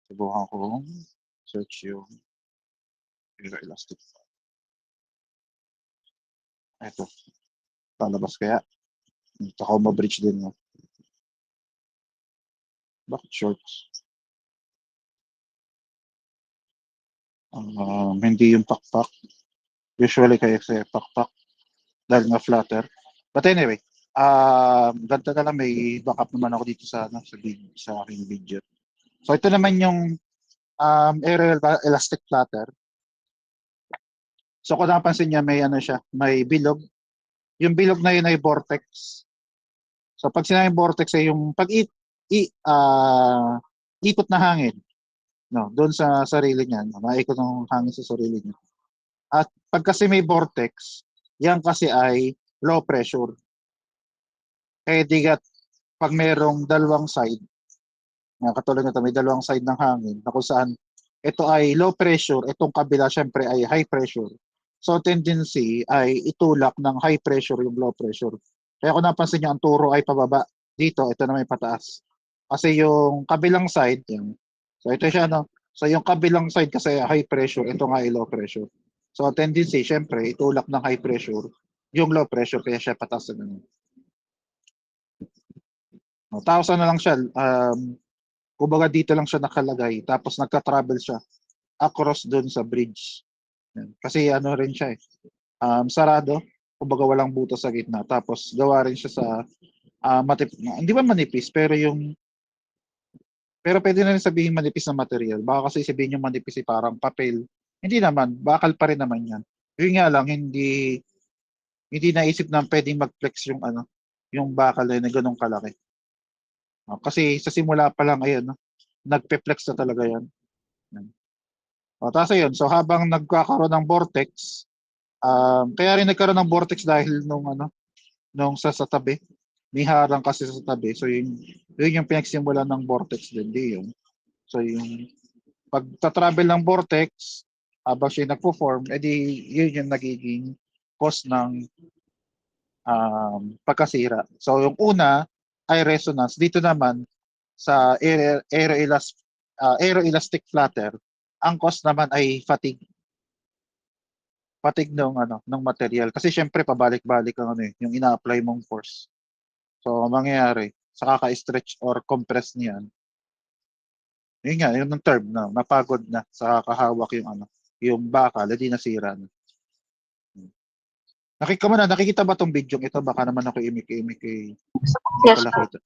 Subukan kong search yung elastic. Eto, lalabas kaya? Tsaka ma-bridge din 'no? Bakit shorts? Hindi yung pakpak. Usually kasi pakpak dahil nga flutter. But anyway, ganito na lang, may backup naman ako dito sa ano, sa aking video. So ito naman yung aerial elastic flutter. So kung napansin niya may ano siya, may bilog. Yung bilog na yun ay vortex. So pag sinabing vortex ay yung ikot na hangin, no, doon sa sarili niya, no, maikot ng hangin sa sarili niya. At pag kasi may vortex, yan kasi ay low pressure. Eh digat pag merong dalawang side, katulad nito may dalawang side ng hangin na kung saan ito ay low pressure, itong kabila syempre ay high pressure. So tendency ay itulak ng high pressure yung low pressure. Kaya kung napansin niyo ang turo ay pababa. Dito, ito na may pataas. Kasi yung kabilang side, yung, so ito siya no. So yung kabilang side kasi high pressure, ito nga ay low pressure. So tendency, syempre, itulak ng high pressure yung low pressure kaya siya pataas na ganun. No, tapos ano lang siya, kumbaga dito lang siya nakalagay, tapos nagka-travel siya across doon sa bridge. Yan. Kasi ano rin siya eh, sarado, kumbaga walang butas sa gitna. Tapos gawa rin siya sa hindi ba manipis, pero pwede na rin sabihin manipis na material. Baka kasi sabihin yung manipis ay parang papel. Hindi naman, bakal pa rin naman yan. Yun nga lang, hindi naisip na pwedeng mag-flex yung ano, yung bakal na ganun kalaki. Kasi sa simula pa lang, ayan, no, nagpe-flex na talaga yan. Tapos ayun, so habang nagkakaroon ng vortex, kaya rin nagkaroon ng vortex dahil nung ano, nung sa tabi. May harang kasi sa tabi. So yun yung pinagsimulan ng vortex din, di yun. So yung pagta-travel ng vortex, habang siya nagpo-form, edi yun yung nagiging cause ng pagkasira. So yung una ay resonance. Dito naman sa aeroelastic flutter, ang cause naman ay fatigue ng material kasi syempre pabalik-balik ang ano eh, yung ina-apply mong force. So ang mangyayari sa kaka-stretch or compress niyan, yun nga, yun ang term na napagod na sa kakahawak yung ano, yung bakal, hindi nasira na. Nakikita ba tong video ito? Baka naman ako imik-imik eh. Hindi Yes pala po. kita.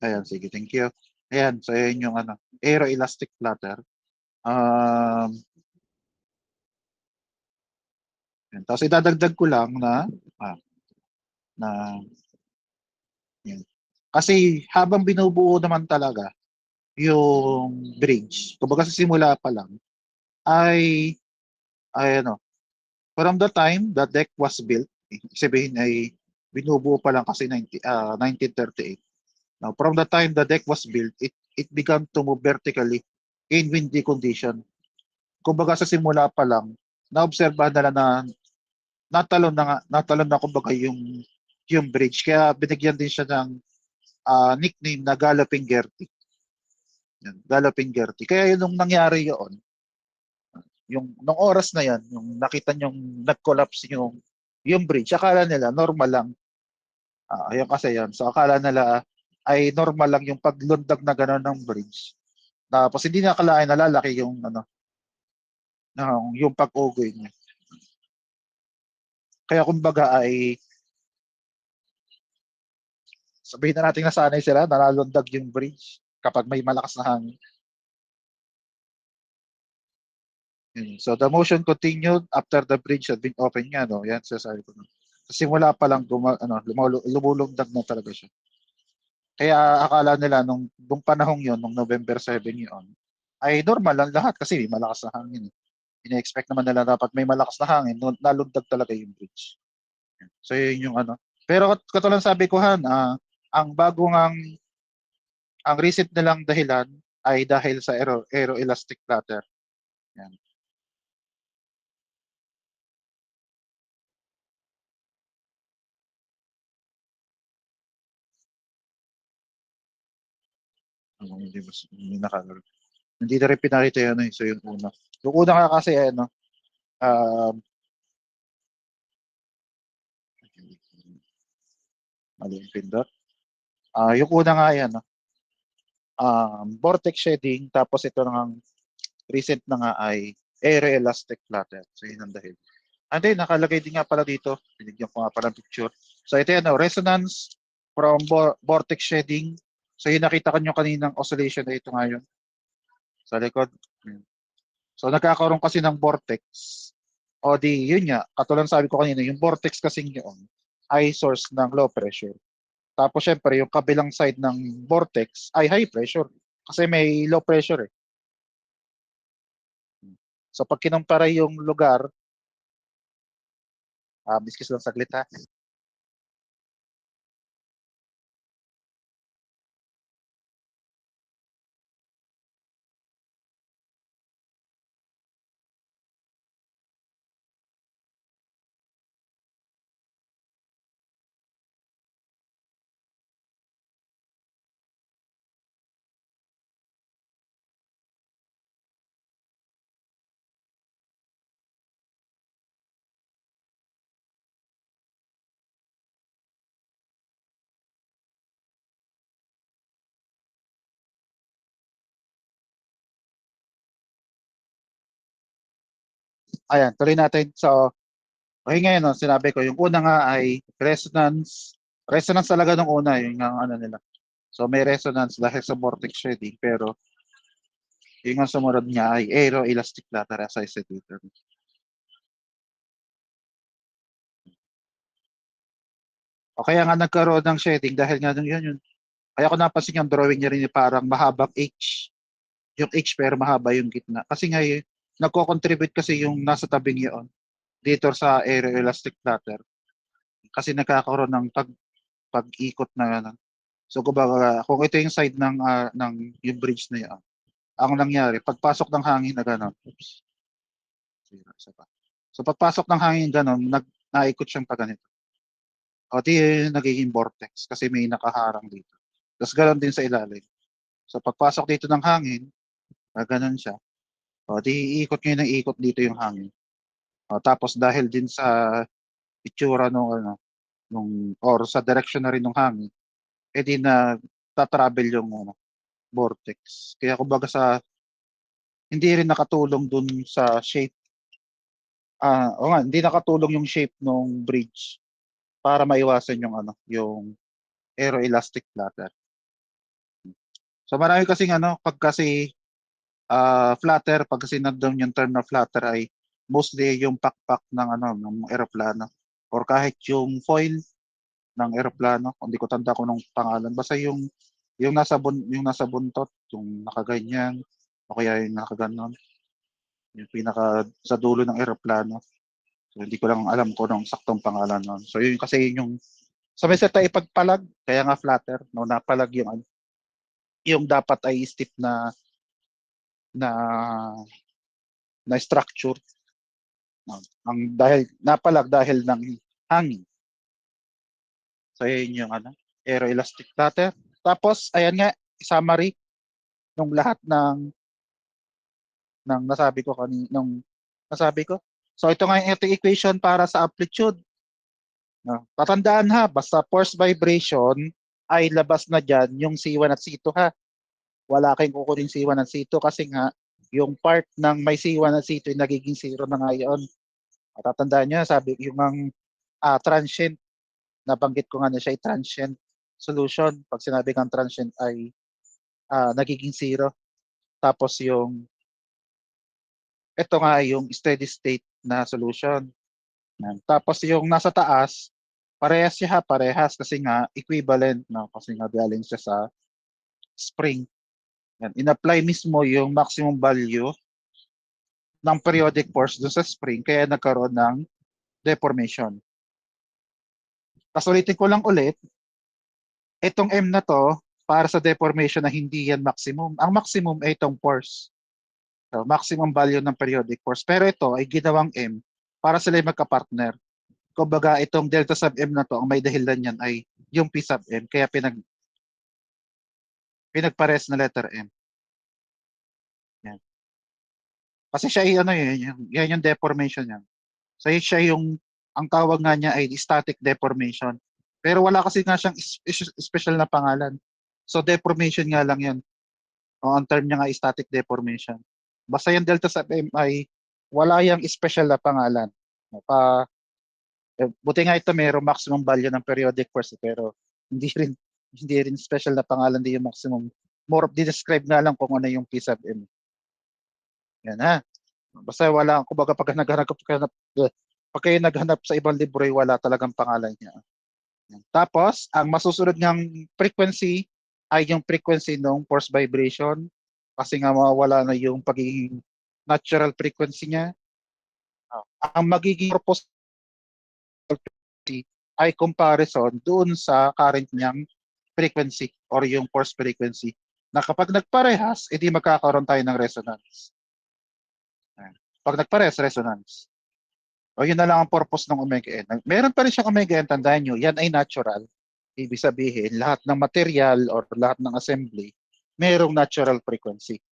Ayan, sige, thank you. Ayan, so ayan yung ano, aeroelastic flutter. Um, Yan. Tapos idadagdag ko lang na yan. Kasi habang binubuo naman talaga yung bridge, kumbaga sa simula pa lang, ay, ano, from the time the deck was built, sabihin ay binubuo pa lang kasi 1938. Now, from the time the deck was built, it began to move vertically in windy condition. Kumbaga sa simula pa lang, naobserbahan nila na natalon na kumbaga yung bridge. Kaya binigyan din siya ng nickname na Galloping Gertie. Yan, Galloping Gertie. Kaya yun nung nangyari yun, yung nung oras na yan, yung nakita yung nag-collapse yung bridge, akala nila normal lang. Ayun kasi yan. So akala nila ay normal lang yung paglundag na gano'n ng bridge. Tapos hindi nakalain na lalaki yung ano, yung pag-ugoy niya. Kaya kumbaga ay sabihin na natin nasanay sila, nalalundag yung bridge kapag may malakas na hangin. So the motion continued after the bridge had been opened nga, no? Yan sasabi ko. Sa simula pa lang lumulundag na talaga siya. Kaya akala nila nung panahong yon, nung November 7 yun, ay normal lang lahat kasi may malakas na hangin. Ina-expect naman nila dapat may malakas na hangin, nalundag talaga yung bridge. So yun yung ano. Pero katulad sabi ko Han, ang bagong ang recent nilang dahilan ay dahil sa aeroelastic flutter. Yan. Hindi nakalagay. Hindi na rin pinakita yun eh. So yung una. Yung una nga kasi ano, um, mali yung pindot. Yung una nga yan, no? Vortex shedding, tapos ito nang recent na nga ay aeroelastic flatter. So yun ang dahil. And then, nakalagay din nga pala dito, binigyan ko nga pala ng picture. So ito yan, no? Resonance from vortex shedding. So yung nakita ko nyo kaninang oscillation na ito ngayon sa likod. So nagkakaroon kasi ng vortex. O di, yun nga, katulad sabi ko kanina, yung vortex kasing yun ay source ng low pressure. Tapos syempre, yung kabilang side ng vortex ay high pressure. Kasi may low pressure eh. So pag kinumpara yung lugar, biskis lang saglit ha. Ayan, tuloy natin. So, okay ngayon, no, sinabi ko, yung una nga ay resonance. Resonance talaga nung una, yung nga ano nila. So, may resonance dahil sa vortex shedding, pero yung nga sumunod niya ay aeroelastic flutter as I said dito. O kaya nga nagkaroon ng shedding dahil nga yun. Kaya ko napansin yung drawing niya rin parang mahabang H. Yung H pero mahaba yung gitna. Kasi nga nagko-contribute kasi yung nasa tabing yun dito sa aeroelastic flutter. Kasi nagkakaroon ng pag-ikot na ano. So kumbaga, kung ito yung side ng yung bridge na yan, ang nangyari, pagpasok ng hangin na gano'n, oops, isa pa. So pagpasok ng hangin gano'n, naikot siyang pa ganito. O di nagiging vortex kasi may nakaharang dito. Tapos gano'n din sa ilalim. So pagpasok dito ng hangin, gano'n siya. O di iikot ngayon ng ikot dito yung hangin. O, tapos dahil din sa itsura nung ano, or sa direction na rin ng hangin, di na tatravel yung ano, vortex. Kaya kumbaga hindi rin nakatulong dun sa shape. O nga, hindi nakatulong yung shape ng bridge para maiwasan yung ano, yung aeroelastic flutter. So marami kasing ano, pag kasi flutter, pag kasi nandun yung term na flutter ay mostly yung pakpak ng ano, ng eroplano or kahit yung foil ng eroplano, hindi ko tanda kung nung pangalan. Basta yung nasa buntot, yung nakaganyan, o kaya yung nakaganon, yung pinaka sa dulo ng eroplano. So, hindi ko lang alam kung anong saktong pangalan nun. So, yun kasi yung sa may tayo ipagpalag, kaya nga flatter, no, napalag yung dapat ay stiff na na structure. No, ang dahil napalag dahil ng hangin. So, yun yung ano, aeroelastic flatter. Tapos, ayan nga, summary nung lahat ng nasabi ko nung nasabi ko. So, ito nga yung equation para sa amplitude. No? Tatandaan ha, basta force vibration ay labas na dyan yung C1 at C2 ha. Wala kayong kukunin C1 at C2 kasi nga yung part ng may C1 at C2 ay nagiging zero na nga yun. Tatandaan nyo, sabi yung transient, nabanggit ko nga na siya ay transient solution. Pag sinabi kang transient ay nagiging zero. Tapos ito nga yung steady state na solution. Tapos yung nasa taas, parehas kasi nga equivalent, no? Kasi nga galing siya sa spring. Yan. In-apply mismo yung maximum value ng periodic force dun sa spring kaya nagkaroon ng deformation. Tapos ulitin ko lang ulit, itong M na to, para sa deformation na hindi yan maximum. Ang maximum ay itong force. So, maximum value ng periodic force. Pero ito ay ginawang M para sila magka-partner. Kumbaga, itong delta sub M na to, ang may dahilan yan ay yung P sub M. Kaya pinagpares na letter M. Kasi siya ay ano yan yung deformation niya. So siya yung, ang tawag nga niya ay static deformation. Pero wala kasi nga siyang special na pangalan. So deformation nga lang yan. O, ang term niya nga ay static deformation. Basta yung delta sub m ay wala yang special na pangalan. Pa, buti nga ito mayroong maximum value ng periodic force pero hindi rin hindi rin special na pangalan din yung maximum. More of describe nga lang kung ano yung P sub m. Yan ha. Basta wala, kumbaga pag kayo naghanap sa ibang libro, ay wala talagang pangalan niya. Yan. Tapos, ang masusunod niyang frequency ay yung frequency ng force vibration kasi nga mawawala na yung pagiging natural frequency niya. Ang magiging purpose ay comparison doon sa current niyang frequency or yung force frequency na kapag nagparehas, edi magkakaroon tayo ng resonance. Pag nagparehas, resonance. O yun na lang ang purpose ng omega n. Meron pa rin siyang omega n, tandaan nyo, yan ay natural. Ibig sabihin, lahat ng material or lahat ng assembly, merong natural frequency.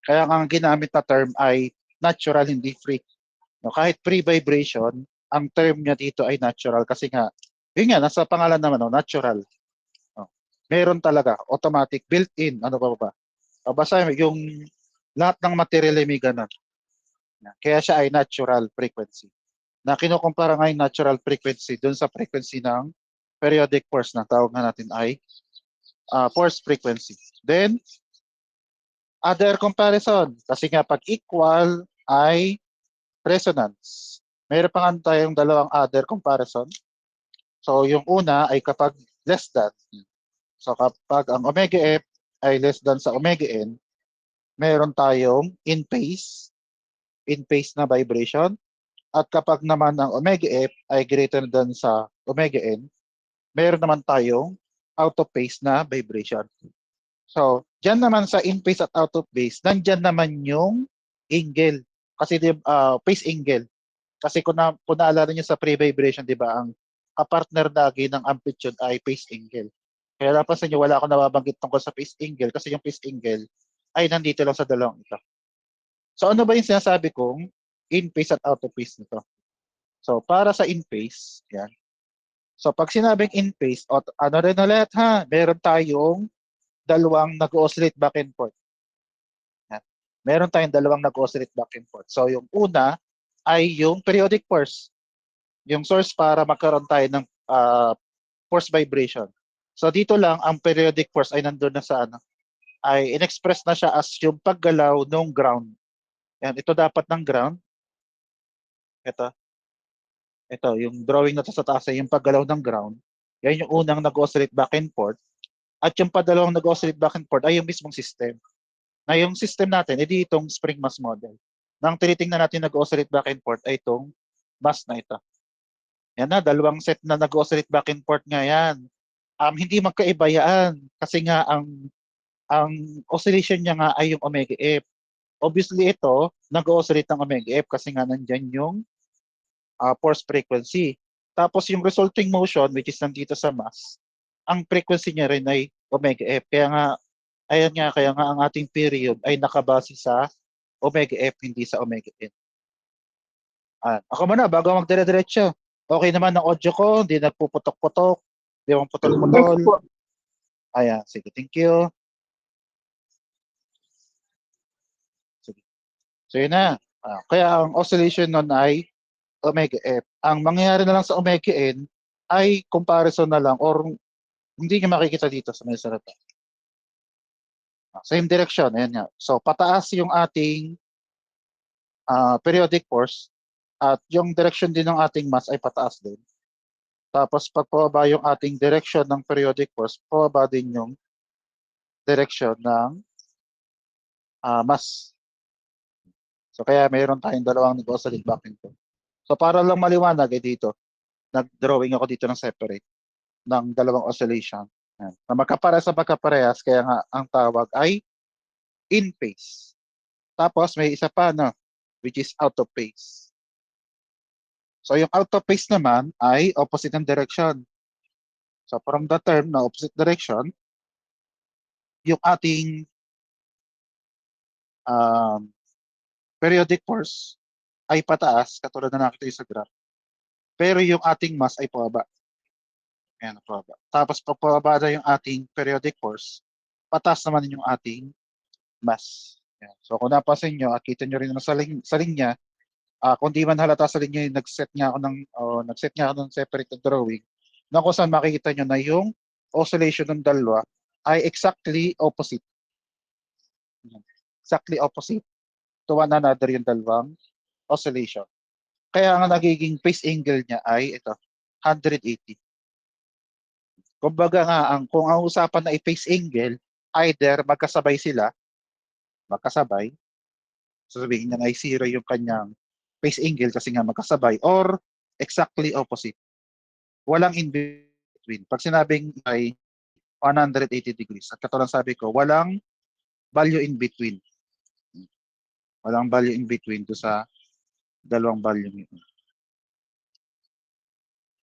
Kaya ang ginamit na term ay natural, hindi free. No, kahit free vibration, ang term niya dito ay natural kasi nga, yun nga, nasa pangalan naman, no, natural. No, meron talaga, automatic, built-in, ano pa ba? Basta yung lahat ng material ay may ganun. Kaya siya ay natural frequency. Na kinukumpara nga yung natural frequency dun sa frequency ng periodic force na tawag na natin ay force frequency. Then, other comparison. Kasi nga pag equal ay resonance. Mayroon pa nga tayong dalawang other comparison. So, yung una ay kapag less than. So, kapag ang omega f ay less than sa omega n, meron tayong in phase na vibration. At kapag naman ang omega f ay greater than sa omega n, meron naman tayong out of phase na vibration. So, dyan naman sa in phase at out of phase, nandyan naman yung angle. Kasi phase angle. Kasi kung naalala nyo sa pre-vibration, di ba, ang kapartner lagi ng amplitude ay phase angle. Kaya napansin nyo, wala akong nababanggit tungkol sa phase angle kasi yung phase angle ay nandito lang sa dalawang ito. So, ano ba yung sinasabi kong in phase at out of phase nito? So, para sa in phase, yan. So, pag sinabing in phase, ano rin ulit ha, meron tayong dalawang nag-oscillate back and forth. Yan. Meron tayong dalawang nag-oscillate back and forth. So, yung una ay yung periodic force. Yung source para magkaroon tayo ng force vibration. So, dito lang, ang periodic force ay nandun na sa ano, ay in-express na siya as yung paggalaw ng ground. Yan, ito dapat ng ground. Ito, yung drawing na to sa taas ay yung paggalaw ng ground. Yan yung unang nag-oscillate back and forth. At yung padalawang nag-oscillate back and forth ay yung mismong system. Na yung system natin, edi itong spring mass model. Nang tinitingnan natin nag-oscillate back and forth ay itong mass na ito. Yan na, dalawang set na nag-oscillate back and forth nga yan. Hindi magkaiba yan. Kasi nga ang oscillation niya nga ay yung omega f. Obviously ito, nag-oscillate ng omega f kasi nga nandyan yung force frequency. Tapos yung resulting motion, which is nandito sa mass, ang frequency niya rin ay omega f. Kaya nga, kaya nga ang ating period ay nakabase sa omega f, hindi sa omega n. Ako muna, bago magdire-diretso. Okay naman ang audio ko, hindi nagpuputok-putok, hindi mo putol-putol. Ayan, sige, thank you. Sige. So yun na. Kaya ang oscillation nun ay omega f. Ang mangyayari na lang sa omega n ay comparison na lang or hindi nyo makikita dito sa may sarap. Same direction, ayan nga. So pataas yung ating periodic force at yung direction din ng ating mass ay pataas din. Tapos pag pababa yung ating direction ng periodic force, pababa din yung direction ng mass. So kaya mayroon tayong dalawang nag-oscillate back and forth. So para lang maliwanag dito, nag-drawing ako dito ng separate ng dalawang oscillation. Yan. Na magkaparehas kaya nga ang tawag ay in phase. Tapos may isa pa no, which is out of phase. So yung out of phase naman ay opposite ng direction. So from the term na opposite direction, yung ating periodic force ay pataas, katulad na nakita yung sa graph, pero yung ating mass ay pababa. Ayan, pababa. Tapos pag pababa na yung ating periodic force, pataas naman yung ating mass. Ayan. So kung napansin nyo, at kita nyo rin naman sa linya, kung di man halata sa linya, nag-set nga ako ng separate drawing, na kung saan makikita nyo na yung oscillation ng dalawa ay exactly opposite. Exactly opposite to one another yung dalawang oscillation. Kaya ang nagiging phase angle niya ay ito, 180. Kumbaga nga, kung ang usapan na i-phase angle, either magkasabay, so sabihin niya ay zero yung kanyang phase angle kasi nga magkasabay, or exactly opposite. Walang in between. Pag sinabing ay 180 degrees, at katulad sabi ko, walang value in between. Walang value in between to sa dalawang value nito.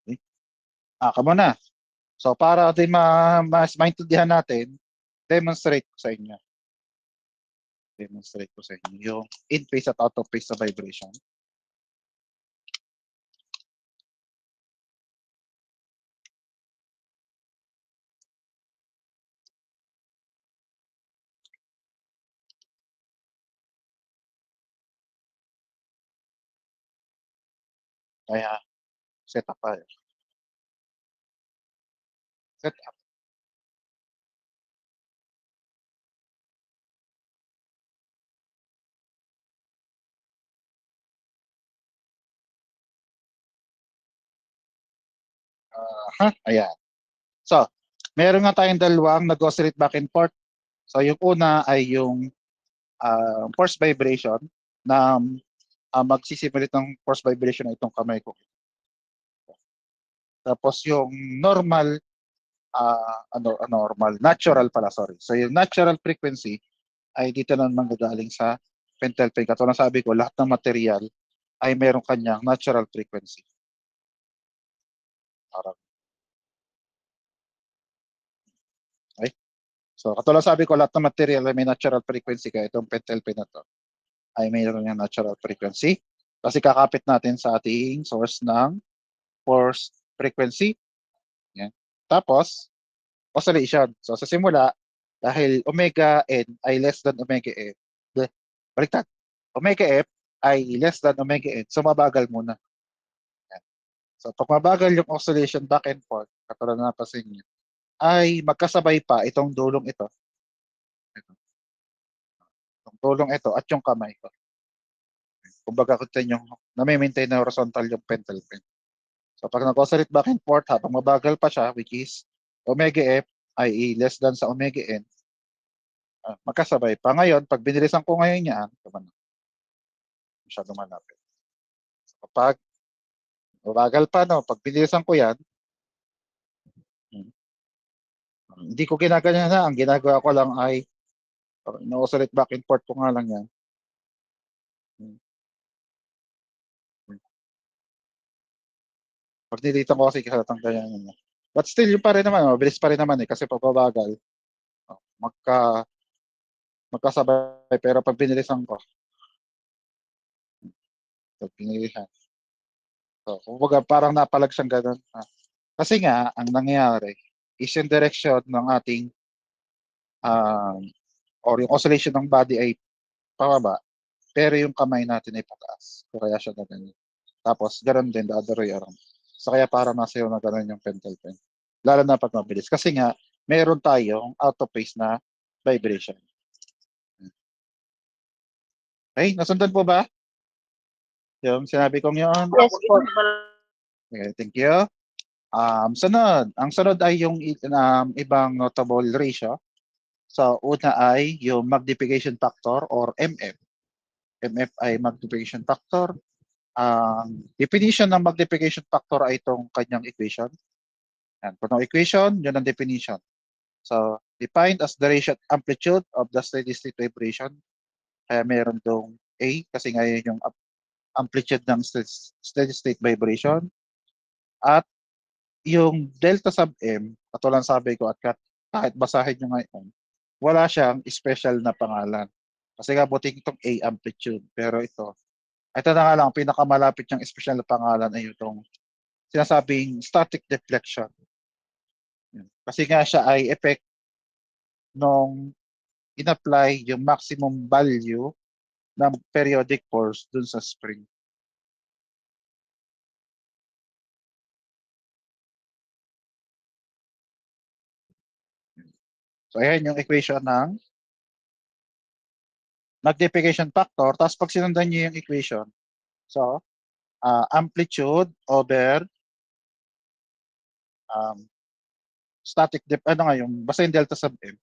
Okay? Kamo na. So para din mas maintindihan natin, demonstrate ko sa inyo. Demonstrate ko sa inyo yung in phase at out of phase sa vibration. Kaya set up tayo. Set up. Ayan. So, meron nga tayong dalawang nag-oscillate back and forth. So, yung una ay yung force vibration na magsisimulit ng force vibration na itong kamay ko. Tapos yung normal, natural pala, sorry. So, yung natural frequency ay dito naman gagaling sa pentel pen. Katulad sabi ko, lahat ng material ay meron kanyang natural frequency. Okay? So, katulad sabi ko, lahat ng material ay may natural frequency, kaya itong pentel pen na to ay mayroon yung natural frequency. Kasi kakapit natin sa ating source ng force frequency. Yan. Tapos, oscillation. So, sa simula, dahil omega n ay less than omega f, baliktad, omega f ay less than omega n, so mabagal muna. Yan. So, pag mabagal yung oscillation back and forth, katulad na napasin niyo, ay magkasabay pa itong dulong ito. Itong dulong ito at yung kamay ko. Kumbaga kita nyo, na-maintain na horizontal yung pentel pen. So pag nag-oscillate back and forth habang mabagal pa siya, which is omega f ay less than sa omega n, magkasabay pa. Ngayon, pag binilisan ko ngayon yan, masyado malapit. So, kapag mabagal pa, no, pag binilisan ko yan, hindi ko ginaganyan na. Ang ginagawa ko lang ay na-oscillate back and forth ko nga lang yan. Pag nilitan ko kasi katatanggalan niya. But still, yung pa rin naman, mabilis pa rin naman kasi pagbabagal, magkasabay. Pero pag binilisan ko, pag binilisan, so, kumbaga parang napalag siyang ganun. Kasi nga, ang nangyayari is yung direction ng ating or yung oscillation ng body ay pababa, pero yung kamay natin ay pataas. So, kaya siya ganun. Tapos, ganun din, the other way around. So, kaya parang nasayaw na ganun yung pentel pen. Lalo na pag mabilis. Kasi nga, meron tayong out of phase na vibration. Okay, nasundan po ba? Yung sinabi kong yun? Yes po. Okay, thank you. Sunod. Ang sunod ay yung ibang notable ratio. So, una ay yung magnification factor or MF. MF ay magnification factor. Definition ng magnification factor ay itong kanyang equation. Yan. Kung equation, yun ang definition. So, defined as the ratio amplitude of the steady state vibration. Kaya meron dong A kasi nga yun yung amplitude ng steady state vibration. At yung delta sub M, katulad sabi ko at kahit basahin nyo ngayon, wala siyang special na pangalan. Kasi nga buting itong A amplitude. Pero ito na nga lang, pinakamalapit niyang espesyal na pangalan ay itong sinasabing static deflection. Kasi nga siya ay effect nung in-apply yung maximum value ng periodic force dun sa spring. So, ayan yung equation ng magnification factor. Tapos pag sinundan nyo yung equation, so, amplitude over um, ano nga yung, basta yung delta sub m,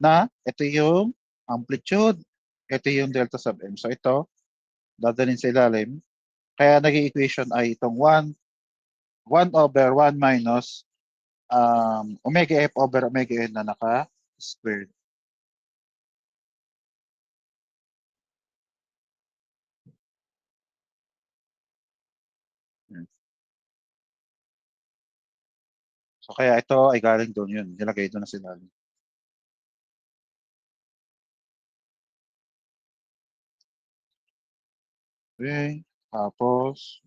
na ito yung amplitude, ito yung delta sub m. So, ito, dadalhin sa ilalim. Kaya naging equation ay itong 1 over 1 minus omega f over omega n na naka-squared. So kaya ito ay galing doon yun. Nilagay doon na sila. Okay. Tapos,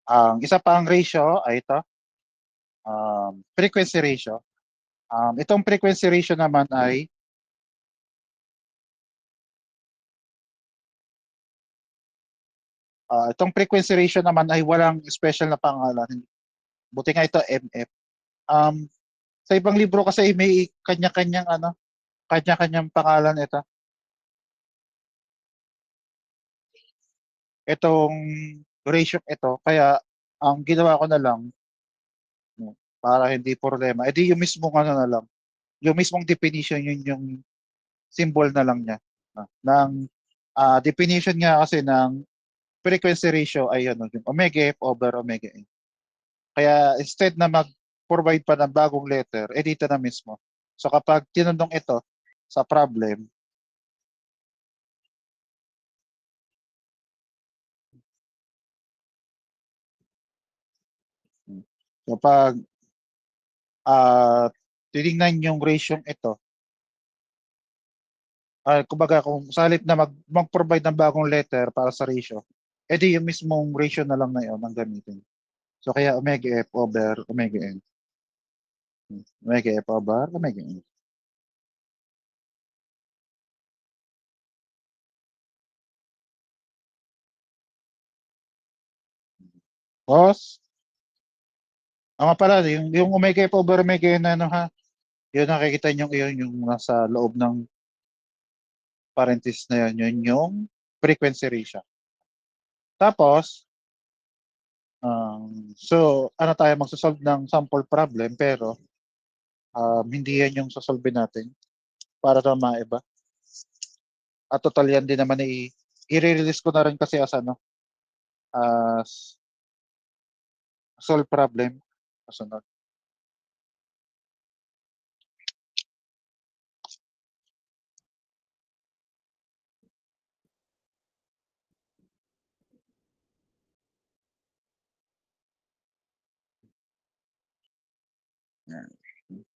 ang isa pang ratio ay ito, frequency ratio. Itong frequency ratio naman ay itong frequency ratio naman ay walang special na pangalan. Buti nga ito MF. Um, sa ibang libro kasi may kanya-kanyang kanya-kanyang pangalan ito. Itong ratio ito, kaya ang ginawa ko na lang no, para hindi problema, edi yung mismong ano na lang, yung mismong definition yun yung symbol na lang niya. Ng definition nga kasi ng frequency ratio ay ano, yung omega f over omega n. Kaya instead na mag-provide pa ng bagong letter, dito na mismo. So kapag tinanong ito sa problem, kapag uh, tinignan yung ratio ito, kumbaga kung sa halip na mag-provide ng bagong letter para sa ratio, edi yung mismong ratio na lang na yun ang gamitin. So kaya omega f over omega n. Omega f over omega n. Tapos, pala, yung omega f over omega n, ano ha, yun nakikita nyo yun yung nasa loob ng parenthesis na yun, yun yung frequency ratio. Tapos, so, ano tayo magsasolve ng sample problem, pero hindi yan yung sasolve natin para sa mga iba. At total yan din naman i-release ko na rin kasi as as solve problem. Kasunod.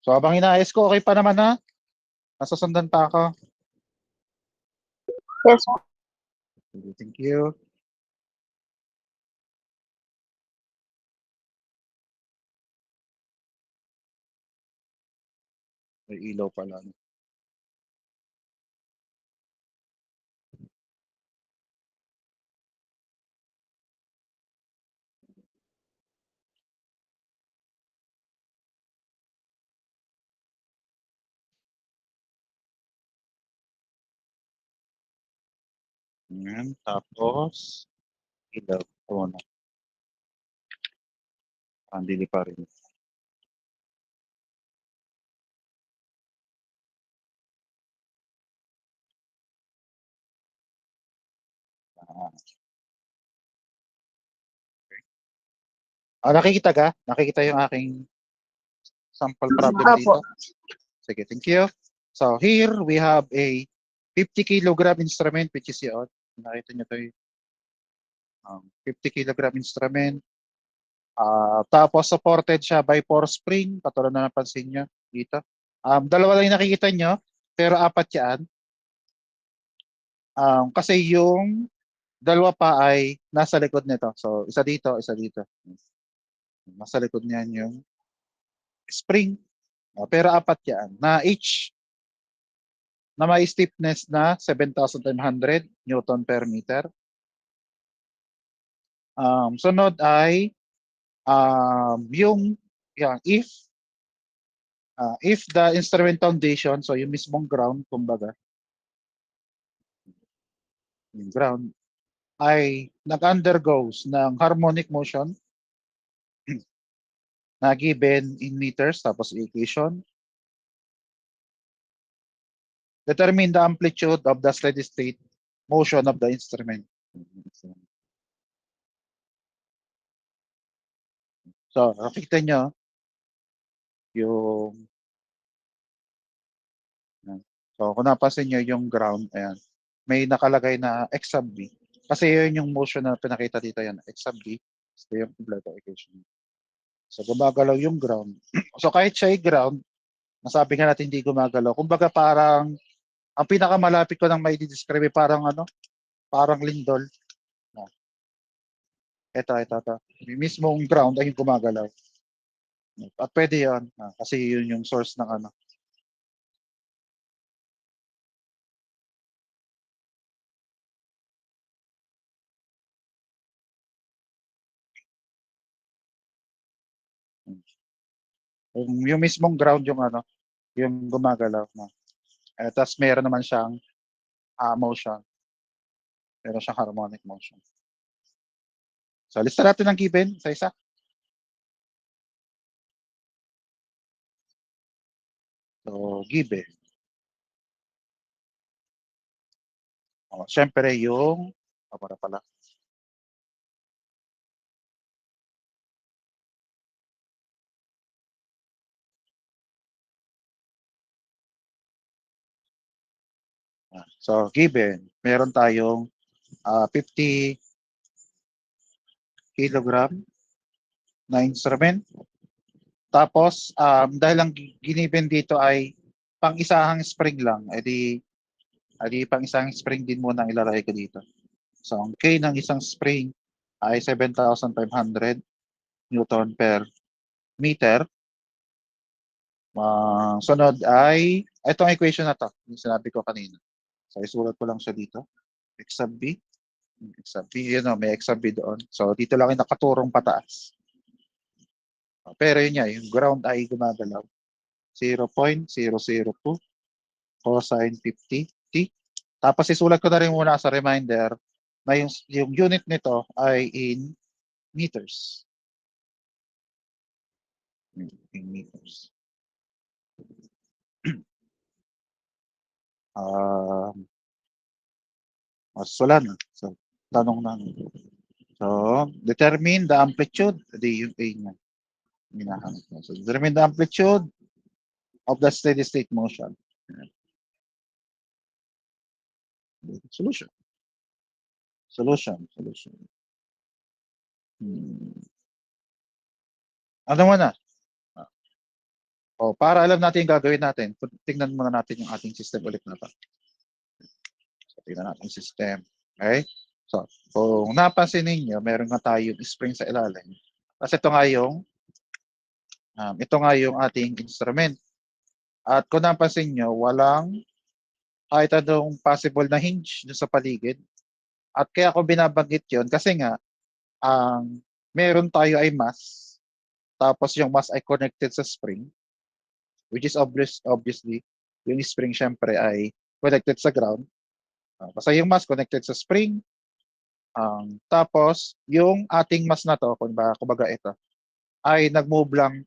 So, habang inaayos ko, okay pa naman ha? Nasusundan pa ako. Yes, sir. Thank you. May ilaw pala. Yan. Tapos, ilaw. O na. Andili pa rin. Nakikita ka? Nakikita yung aking sample problem dito? Sige, thank you. So here we have a 50 kilogram instrument which is yun. Nakita nyo ito yung 50 kilogram instrument. Tapos supported siya by 4 spring, katulad na napansin nyo dito. Dalawa lang yung nakikita nyo, pero apat yan. Kasi yung dalawa pa ay nasa likod nito. So, isa dito, isa dito. Nasa likod niyan yung spring. Pero apat yan. Na each na may stiffness na 7,500 Newton per meter. Sunod ay yung if the instrument foundation, so yung mismong ground, kumbaga, yung ground, ay nag-undergoes ng harmonic motion na given in meters, tapos equation. Determine the amplitude of the steady state motion of the instrument. So, nakikita nyo yung so, kung napansin nyo yung ground, ayan, may nakalagay na X sub B. Kasi yun yung motion na pinakita dito yan, X sub B. So, yung completo equation. So, gumagalaw yung ground. So, kahit siya ay ground, nasabi nga natin hindi gumagalaw. Kumbaga parang, ang pinakamalapit ko nang may describe parang parang lindol. Ito. Yung mismong ground ay yung gumagalaw. At pwede yun, kasi yun yung source ng yung mismong ground yung yung gumagalaw. Tapos meron naman siyang motion. Meron siyang harmonic motion. So, lista natin ng given sa isa. So, given. Siyempre yung, para pala. So, given, meron tayong 50 kilogram na instrument. Tapos, dahil ang giniven dito ay pang-isahang spring lang, edi pang-isahang spring din muna ang ilalagay ko dito. So, ang K ng isang spring ay 7,500 Newton per meter. Sunod ay, itong equation na to, yung sinabi ko kanina. So, isulat ko lang siya dito. X sub B. X sub B, may X sub B doon. So, dito lang yung nakaturong pataas. Pero yun nga, yung ground ay gumagalaw. 0.002 cosine 50t. Tapos isulat ko na rin muna sa reminder na yung unit nito ay in meters. In meters. Wala na. So, tanong na. So, determine the amplitude. Di yung A niya. So, determine the amplitude of the steady state motion. Solution. Ano mo na? Para alam natin yung gagawin natin, tingnan muna natin yung ating system ulit na to. So, tingnan natin yung system. Okay? So, kung napansin ninyo, meron nga tayong spring sa ilalim. Kasi ito nga yung ating instrument. At kung napansin nyo, walang kahit anong possible na hinge sa paligid. At kaya ako binabanggit yun, kasi nga, meron tayo ay mass, tapos yung mass ay connected sa spring, which is obviously, yung spring syempre ay connected sa ground. Basta yung mass connected sa spring, tapos yung ating mass na to, kumbaga ito, ay nag-move lang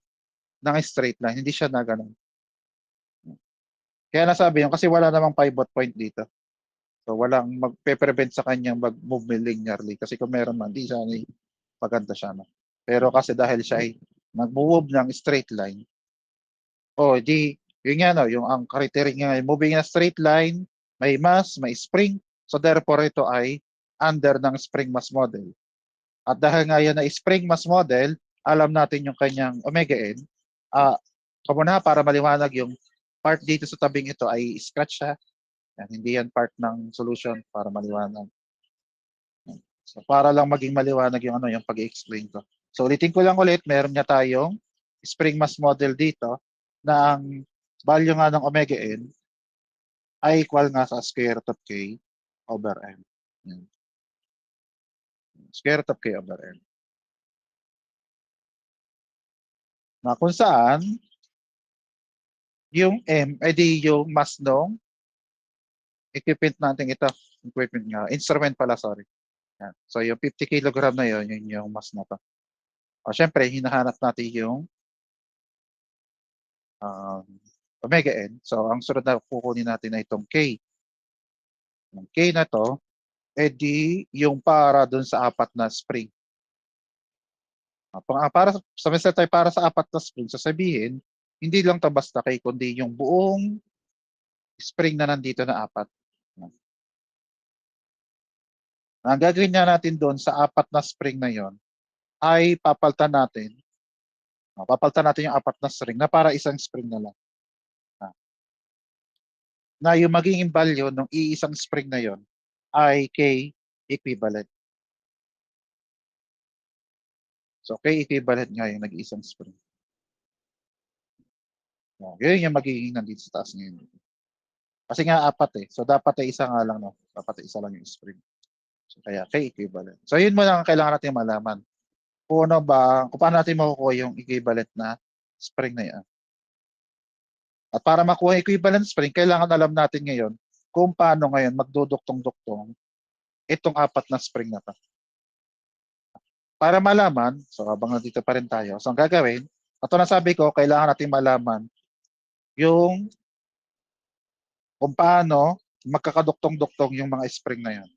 ng straight line, hindi siya na ganun. Kaya nasabi yun, kasi wala namang pivot point dito. So walang magpe-prevent sa kanyang mag-move linearly. Kasi kung meron man, di siya maganda siya. No? Pero kasi dahil siya ay nag-move ng straight line, yun nga, no, yung ang criteria nga, moving in a straight line, may mass, may spring. So therefore, ito ay under ng spring mass model. At dahil nga yan ay spring mass model, alam natin yung kanyang omega n. Kamuna para maliwanag yung part dito sa tabing ito ay scratch siya. Yan, hindi yan part ng solution para maliwanag. So para lang maging maliwanag yung yung pag-i-explain ko. So ulitin ko lang ulit, meron niya tayong spring mass model dito na ang value nga ng omega n ay equal nga sa square root of k over m. Yan. Square root of k over m. Na kung saan yung m ay di yung mass ng equipment natin ito. Equipment nga. Instrument pala, sorry. Yan. So yung 50 kilogram na yun yung mass na to. O syempre, hinahanap natin yung omega n. So ang sunod na kukunin natin ay itong k. Yung k na to, edi yung para dun sa apat na spring. Para sa mesa tayo para sa apat na spring, sasabihin, hindi lang to basta k, kundi yung buong spring na nandito na apat. Ang gagawin niya natin doon sa apat na spring na yon ay papalitan natin yung apat na string na para isang spring na lang. Na yung magiging value ng iisang spring na yon ay K equivalent. So K equivalent nga yung nag-iisang spring. Yun yung magiging nandito sa taas ngayon. Kasi nga apat eh. So dapat ay isa nga lang. No? Dapat ay isa lang yung spring. So kaya K equivalent. So yun mo lang ang kailangan natin malaman. Kung paano natin makukuha yung equivalent na spring na yan. At para makuha equivalent spring, kailangan alam natin ngayon kung paano ngayon magduduktong-duktong itong apat na spring na to. Para malaman, so habang nandito pa rin tayo, so ang gagawin, ito na sabi ko, kailangan natin malaman yung kung paano magkakaduktong-duktong yung mga spring na yan.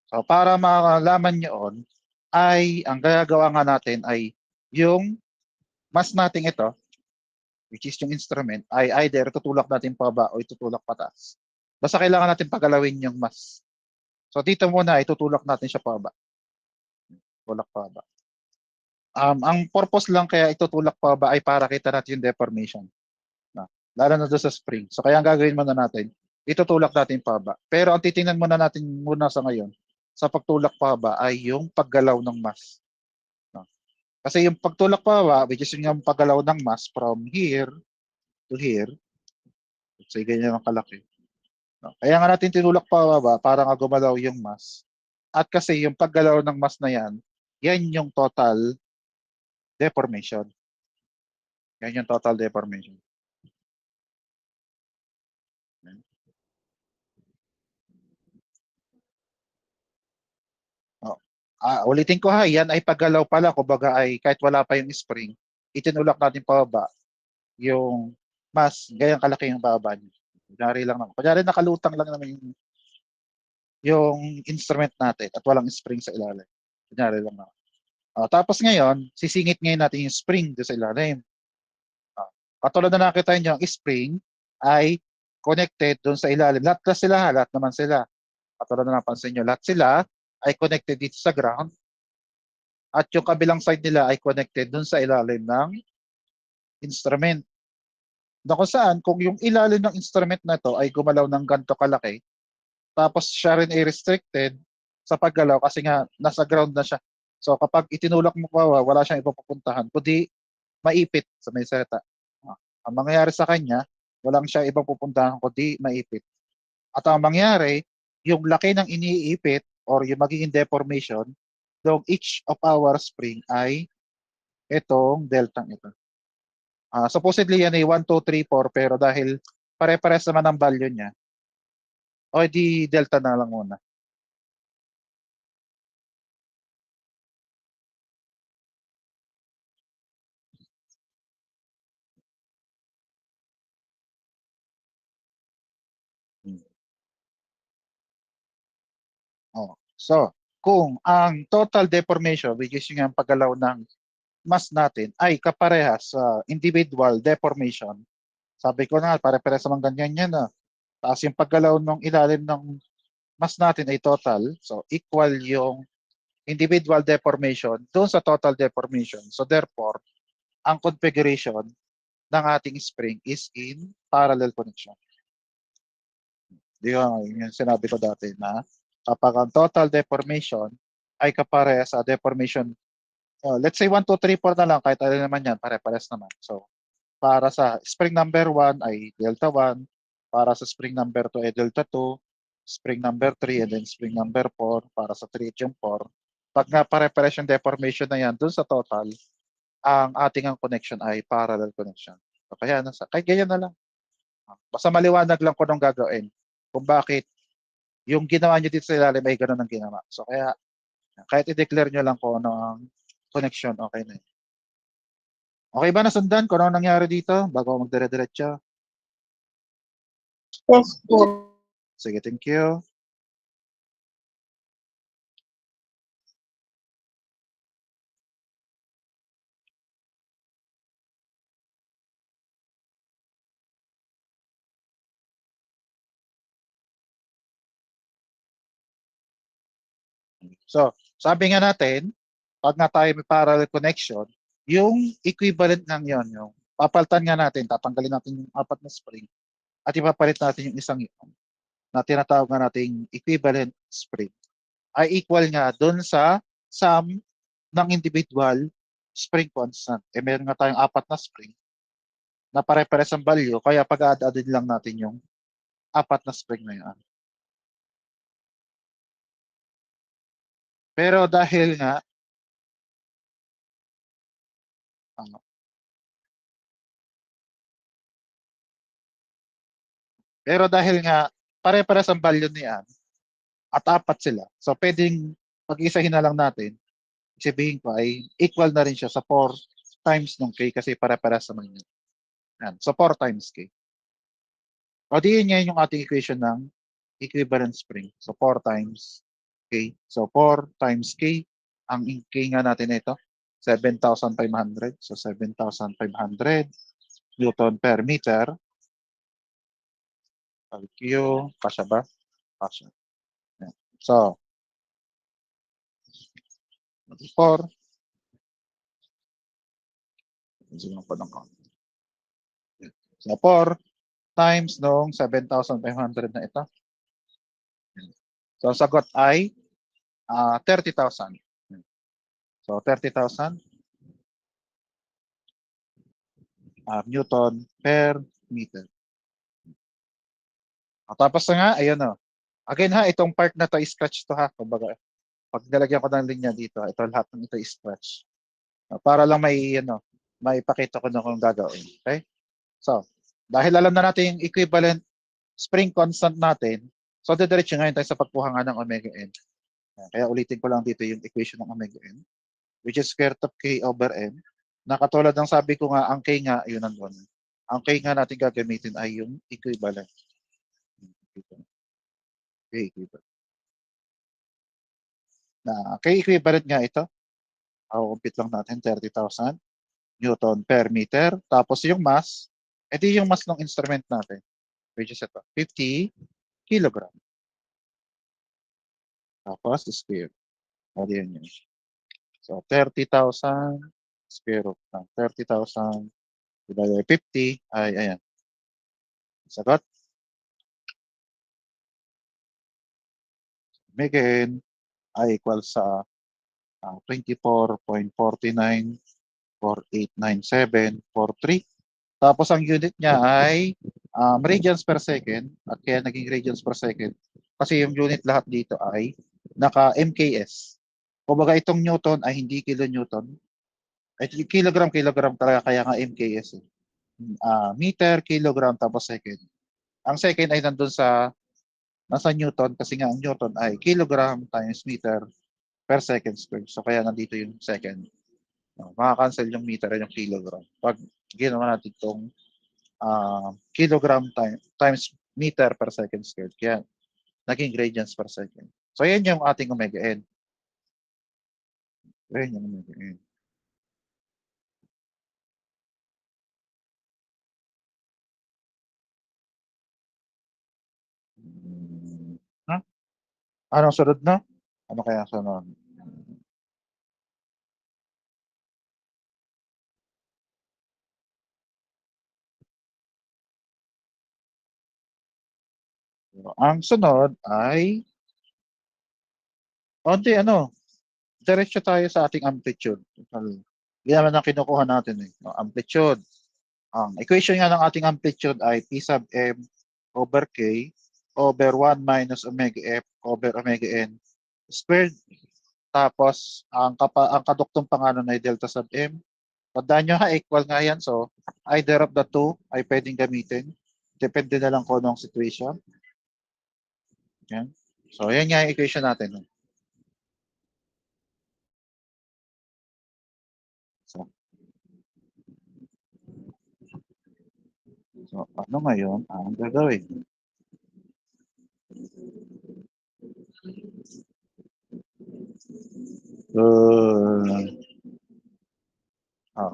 So para malaman nyo ay ang gagawa nga natin ay yung mass natin ito, which is yung instrument, ay either tutulak natin pababa o itutulak pataas. Basta kailangan natin pagalawin yung mass. So dito muna, itutulak natin siya pababa. Tulak pababa. Ang purpose lang kaya itutulak pababa ay para kita natin yung deformation. Lalo na doon sa spring. So kaya ang gagawin muna natin, itutulak natin pababa. Pero ang titingnan muna natin muna sa ngayon, sa pagtulak pababa ay yung paggalaw ng mass. Kasi yung pagtulak pababa, which is yung paggalaw ng mass from here to here, so ganyan ang kalaki. Kaya nga natin tinulak pababa para nga gumalaw yung mass. At kasi yung paggalaw ng mass na yan yung total deformation. Yan yung total deformation. Ulitin ko yan ay paggalaw pala, kumbaga ay kahit wala pa yung spring, itinulak natin pababa yung mass, gayang kalaki yung bababa niya. Kunyari lang naman. Kunyari nakalutang lang naman yung instrument natin at walang spring sa ilalim. Kunyari lang naman. Tapos ngayon, sisingit ngayon natin yung spring doon sa ilalim. Katulad na nakita nyo, ang spring ay connected doon sa ilalim. Lahat naman sila. Katulad na napansin nyo, lahat sila ay connected dito sa ground. At yung kabilang side nila ay connected doon sa ilalim ng instrument. Na kung saan, kung yung ilalim ng instrument na to ay gumalaw ng ganito kalaki, tapos siya rin ay restricted sa paggalaw kasi nga nasa ground na siya. So kapag itinulak mo pa, wala siyang ipapupuntahan, kundi maipit sa may seta. Ang mangyayari sa kanya, walang siya ibang pupuntahan kundi maipit. At ang mangyayari, yung laki ng iniipit or yung magiging deformation, long each of our spring ay itong delta ito. Supposedly yan ay 1, 2, 3, 4 pero dahil pare-pares naman ang value niya, o di delta na lang muna. So, kung ang total deformation, which is yung paggalaw ng mass natin, ay kaparehas sa individual deformation, sabi ko na, pare-pares naman ganyan yan. Taas yung paggalaw ng ilalim ng mass natin ay total. So, equal yung individual deformation doon sa total deformation. So, therefore, ang configuration ng ating spring is in parallel connection. Di ba, yun yung sinabi ko dati na kapag ang total deformation ay kapare sa deformation, let's say 1, 2, 3, 4 na lang, kahit ano naman yan, pare-pares naman. So, para sa spring number 1 ay delta 1, para sa spring number 2 ay delta 2, spring number 3 and then spring number 4, para sa 3 at yung 4. Pag nga pare-pares yung deformation na yan, dun sa total, ang ating ang connection ay parallel connection. So, kaya kahit ganyan na lang. Basta maliwanag lang ko nung gagawin kung bakit yung ginawa nyo dito sa ilalim ay gano'n ang ginawa. So kaya kahit i-declare nyo lang kung ano ang connection, okay na yun. Okay ba nasundan kung ano nangyari dito bago ako magdire-diretso? Yes po. Sige, thank you. So, sabi nga natin, pag nga tayo may parallel connection, yung equivalent ng yon, yung papalitan nga natin, tatanggalin natin yung apat na spring at ipapalit natin yung isang yun na tinatawag nga nating equivalent spring ay equal nga doon sa sum ng individual spring constant. Eh meron nga tayong apat na spring na pare-pares ang value, kaya pag-add-addin lang natin yung apat na spring na yan. Pero dahil nga, ano, pero dahil nga pare-pares ang value niyan at apat sila, so pwedeng pag-isahin na lang natin, sabihin ko ay equal na rin siya sa 4 times ng k kasi pare-pares naman yun. Yan. So 4 times k. O di yun yung ating equation ng equivalent spring. So 4 times k. So 4 times k. Ang k nga natin ito, 7,500. So 7,500 Newton per meter. Q, kasya ba? Kasya. Yan. So, 4. Sige pa lang ko. So 4 times nung 7,500 na ito. So sagot ay 30,000. So 30,000 Newton per meter. Tapos na nga, ayun o. Again ha, itong part na to, scratch to ha. Kumbaga, pag nilagyan ko ng linya dito, ito lahat ng ito scratch. Para lang may, may pakita ko na kung gagawin. Okay? So, dahil alam na natin yung equivalent spring constant natin, so didiretso ngayon tayo sa pagkuha nga ng omega n. Kaya ulitin ko lang dito yung equation ng omega n, which is square root of k over n. Na katulad ng sabi ko nga, ang k nga, yun nandun. Ang k nga natin gagamitin ay yung equivalent. K equivalent. Na k equivalent nga ito, compute lang natin 30,000 Newton per meter. Tapos yung mass, ito yung mass ng instrument natin, which is ito, 50 kilogram. Tapos square. O yun yun. So 30,000 square root ng 30,000 divided by 50 ay ayan. Sagot. Again, ay equal sa 24.49489743. Tapos ang unit niya ay radians per second. At kaya naging radians per second kasi yung unit lahat dito ay naka MKS. Kumbaga itong Newton ay hindi kilonewton. Ay kilogram talaga kaya nga MKS. Meter, kilogram, tapos second. Ang second ay nandun sa nasa Newton kasi nga ang Newton ay kilogram times meter per second squared. So kaya nandito yung second. Makakancel yung meter at yung kilogram. Pag ginawa natin itong kilogram times meter per second squared. Kaya naging radians per second. So yan yung ating omega n. Yan yung omega n. Ha? Anong sunod na? Ano kaya ang sunod? Ang sunod ay onti ano, diretso tayo sa ating amplitude. Total, yan naman ang kinukuha natin eh. No, amplitude. Ang equation nga ng ating amplitude ay P sub M over K over 1 minus omega F over omega N squared. Tapos, ang kaduktong pangalan ay delta sub M. Tandaan nyo ha, equal nga yan. So, either of the two ay pwedeng gamitin. Depende na lang kung anong situation. Yan. So, yan nga yung equation natin. So, ano ngayon ang gagawin? Uh, ah,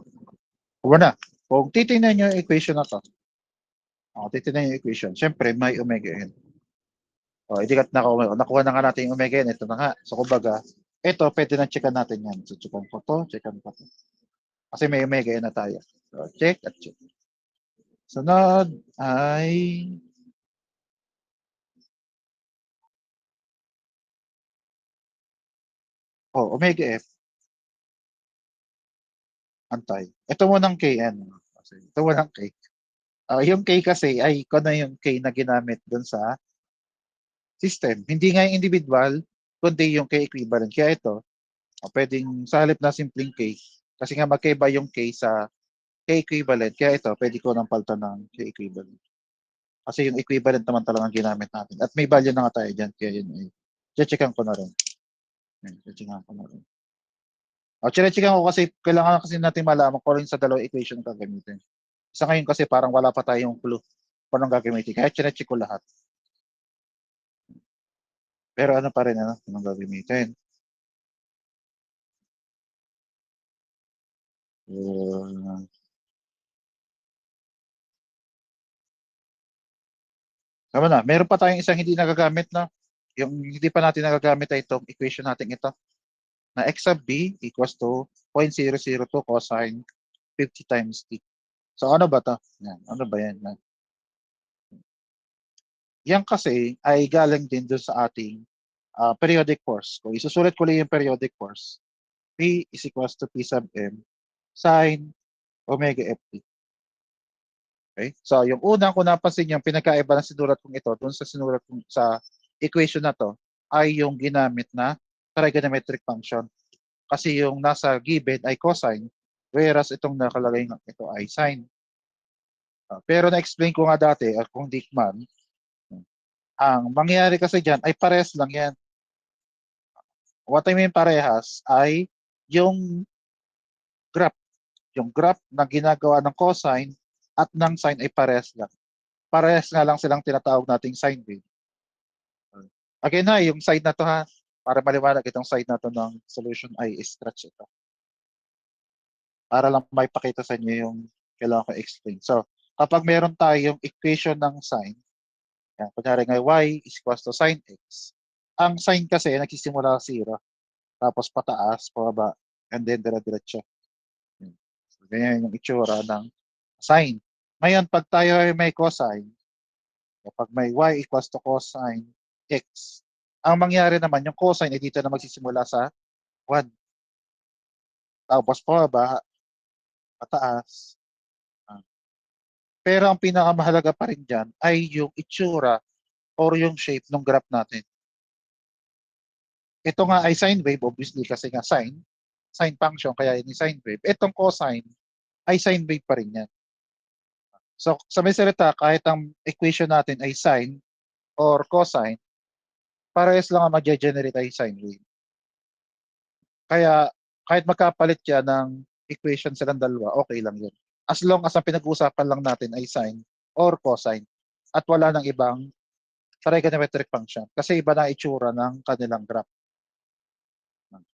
na. Kung titingnan nyo yung equation na to, titingnan yung equation, syempre may omega n. Hindi ka nakuha na nga natin yung omega n. Ito na nga. So, kumbaga, ito, pwede na checkan natin yan. So, checkan ko to, checkan ko to. Kasi may omega n na tayo. So, check at check. Sunod ay omega f antay. Ito munang kn. Ito munang k. Yung k kasi ay kung na yung k na ginamit dun sa system. Hindi nga yung individual, kundi yung k equivalent. Kaya ito, pwedeng sa halip na simpleng k, kasi nga magkaiba yung k sa k equivalent. Kaya ito, pwede ko nang palitan ng k equivalent. Kasi yung equivalent naman talaga ang ginamit natin. At may value na nga tayo dyan. Kaya yun ay, checkan ko na rin. Checkan ko na rin. Checkan ko kasi kailangan kasi natin malaman kung rin sa dalawang equation na gagamitin. Sa ngayon kasi parang wala pa tayong clue kung anong gagamitin. Kaya check ko lahat. Pero ano pa rin, anong gagamitin? Uh, Tama na. Meron pa tayong isang hindi nagagamit na. Yung hindi pa natin nagagamit ay itong equation natin ito. Na x sub b equals to 0.002 cosine 50 times t. So ano ba to? Yan. Ano ba yan? Yan kasi ay galing din doon sa ating periodic force. Kung isusulit ko lang yung periodic force, P is equals to P sub M sine omega ft. Okay? So, yung unang kung napansin yung pinagkaiba ng sinulat kong ito dun sa sinulat kong sa equation na to ay yung ginamit na trigonometric function. Kasi yung nasa given ay cosine whereas itong nakalagay ng ito ay sine. Pero na-explain ko nga dati kung di man, ang mangyayari kasi dyan ay pares lang yan. What I mean parehas ay yung graph. Yung graph na ginagawa ng cosine at ng sine ay parehas lang. Parehas nga lang silang tinatawag nating sine wave. Again na, yung side na to ha, para maliwanag itong side na to ng solution ay stretch ito. Para lang may pakita sa inyo yung kailangan ko explain. So, kapag meron tayong equation ng sine, yan, kunyari nga y is equals to sine x. Ang sine kasi nagsisimula sa 0, tapos pataas, pababa, and then dire-diretso. So, ganyan yung itsura ng sine. Ngayon, pag tayo ay may cosine, kapag may y equals to cosine x, ang mangyari naman, yung cosine ay dito na magsisimula sa 1. Tapos pababa, pataas. Ah. Pero ang pinakamahalaga pa rin dyan ay yung itsura or yung shape ng graph natin. Ito nga ay sine wave, obviously kasi nga sine function, kaya yun yung sine wave. Itong cosine ay sine wave pa rin yan. So sa may salita, kahit ang equation natin ay sine or cosine, parehas lang ang mag-generate ay sine wave. Kaya kahit magkapalit yan ng equation silang dalawa, okay lang yun. As long as ang pinag-uusapan lang natin ay sine or cosine at wala ng ibang trigonometric function. Kasi iba na itsura ng kanilang graph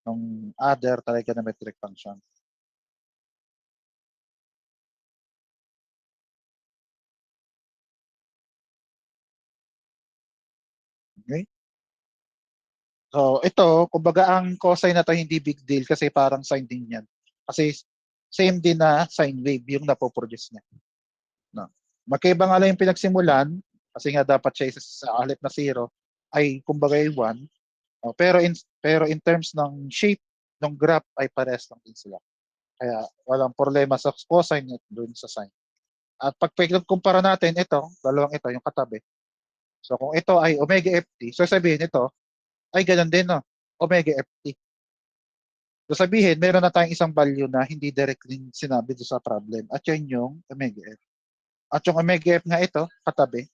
ng other trigonometric function. Okay? So, ito, kumbaga ang cosine na to hindi big deal kasi parang sine din yan. Kasi same din na sine wave yung napoproduce niya. No? Magkaiba nga lang yung pinagsimulan kasi nga dapat siya isa sa halip na 0 ay kumbaga ay 1. Oh, pero in terms ng shape ng graph ay pares lang din sila. Kaya walang problema sa cosine at doon sa sine. At pag kumpara natin ito, dalawang ito, yung katabi. So kung ito ay omega ft, so sabihin ito ay ganun din, no? Omega ft. So sabihin, meron na tayong isang value na hindi directly sinabi doon sa problem. At yun yung omega f. At yung omega f nga ito, katabi,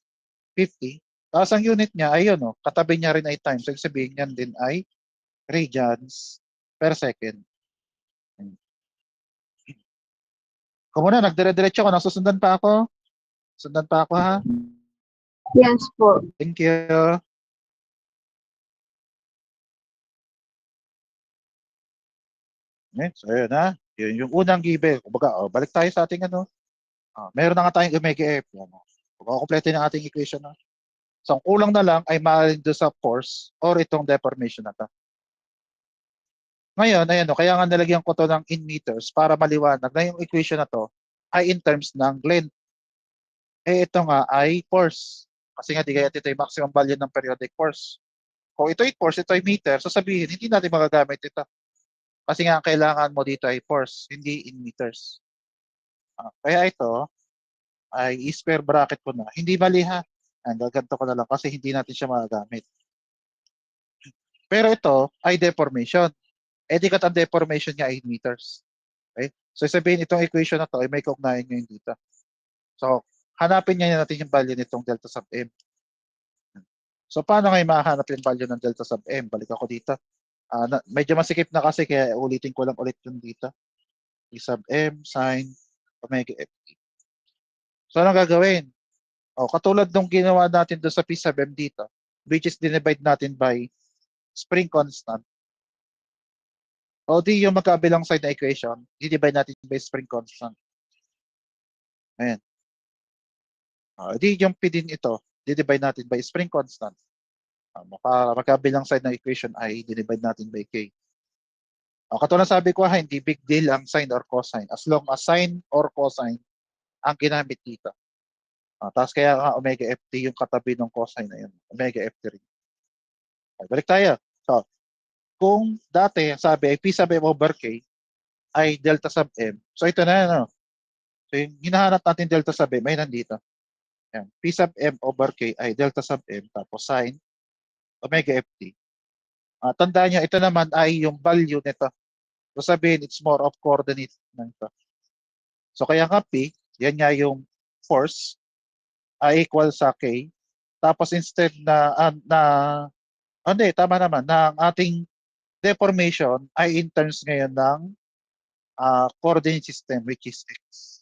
50. Tapos ang unit niya ay yun, no? Katabi niya rin ay time. So sabihin yan din ay radians per second. Kung muna, nagdire-diretso ako, nasusundan pa ako. Sundan pa ako, ha? Yes po. Thank you. Okay, so yun, ha? Yun, yung unang given. Kumbaga, balik tayo sa ating ano. Meron na nga tayong omega f. Yan, kompleto ng ating equation, ha? So, ang kulang na lang ay maaaring doon sa force or itong deformation na to. Ngayon, ayan, kaya nga nalagyan ko to ng in meters para maliwanag na yung equation na to ay in terms ng length. Ito nga ay force. Kasi nga, di kaya ito yung maximum value ng periodic force. Kung ito ay force, ito ay meter, so sabihin, hindi natin magagamit ito. Kasi nga, ang kailangan mo dito ay force, hindi in meters. Kaya ito ay square bracket ko na. Hindi mali, ha. Gaganto ko na lang kasi hindi natin siya magagamit. Pero ito ay deformation. Di kat ang deformation niya ay in meters. Okay? So sabihin itong equation na to ay may kaugnayan ngayon dito. So hanapin niya natin yung value nitong delta sub m. So paano ngayon mahanap yung value ng delta sub m? Balik ako dito. Medyo masikip na kasi kaya ulitin ko lang ulit yung dito. E sub m sin omega f. So anong gagawin? Katulad nung ginawa natin doon sa P sub m dito, which is dinivide natin by spring constant. Di yung magkabilang side na equation, divide natin by spring constant. Ayan. Di yung P din ito, divide natin by spring constant. Magkabilang side ng equation ay divide natin by K. Katulad sabi ko, hindi big deal ang sine or cosine as long as sine or cosine ang ginamit dito. Tapos kaya nga omega ft yung katabi ng cosine na yun. Omega ft rin. Balik tayo. So, kung dati sabi ay P sub m over K ay delta sub m. So ito na, no? So yung hinahanap natin delta sub m ay nandito. Yan. P sub m over K ay delta sub m tapos sine omega ft. Tandaan nyo, ito naman ay yung value nito. So sabihin, it's more of coordinate ng ito. So kaya nga P, yan nga yung force ay equal sa K. Tapos instead hindi, tama naman, na ang ating deformation ay in terms ngayon ng coordinate system which is X.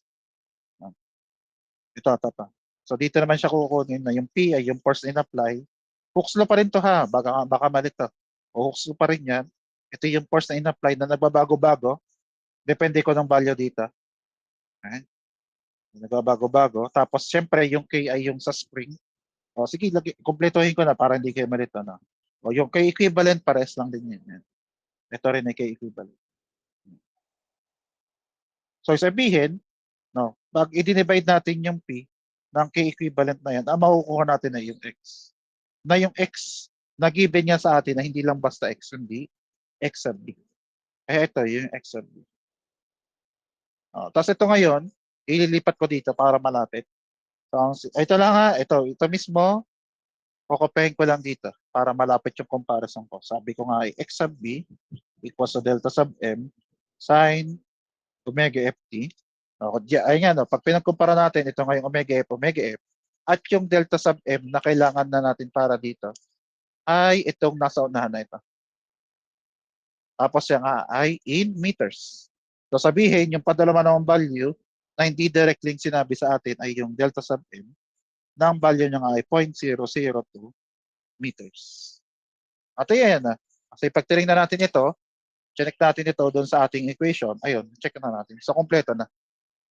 Ito. So dito naman siya kukunin na yung P ay yung force in-apply. Hooke's law pa rin to, ha. Baka mali to. Hooke's law pa rin yan. Ito yung force na in-apply na nagbabago-bago. Depende ko ng value dito. Okay? Nagbabago-bago. Tapos syempre yung K ay yung sa spring. Sige, kumpletuhin ko na para hindi kayo malito. No? Yung K equivalent pares lang din yan. Ito rin ay K equivalent. So sabihin, no, pag i-divide natin yung P ng K equivalent na yan, ang makukuha natin ay yung X. Na yung X na given niya sa atin na hindi lang basta X, hindi X sub B. Ito yung X sub B. Tapos ito ngayon, ililipat ko dito para malapit. So, ito lang, ha, ito mismo, kukopehin ko lang dito para malapit yung comparison ko. Sabi ko nga ay X sub B equals to delta sub M sin omega ft. Ay nga, no, pag pinagkumpara natin, ito nga yung omega f, at yung delta sub m na kailangan na natin para dito, ay itong nasa unahan na ito. Tapos yan nga ay in meters. So sabihin, yung padalawa ng value na hindi directly sinabi sa atin ay yung delta sub m, na ang value niya nga ay 0.002 meters. At yan na. Kasi pag tinignan natin ito, check natin ito doon sa ating equation, ayun, check na natin. So kompleto na.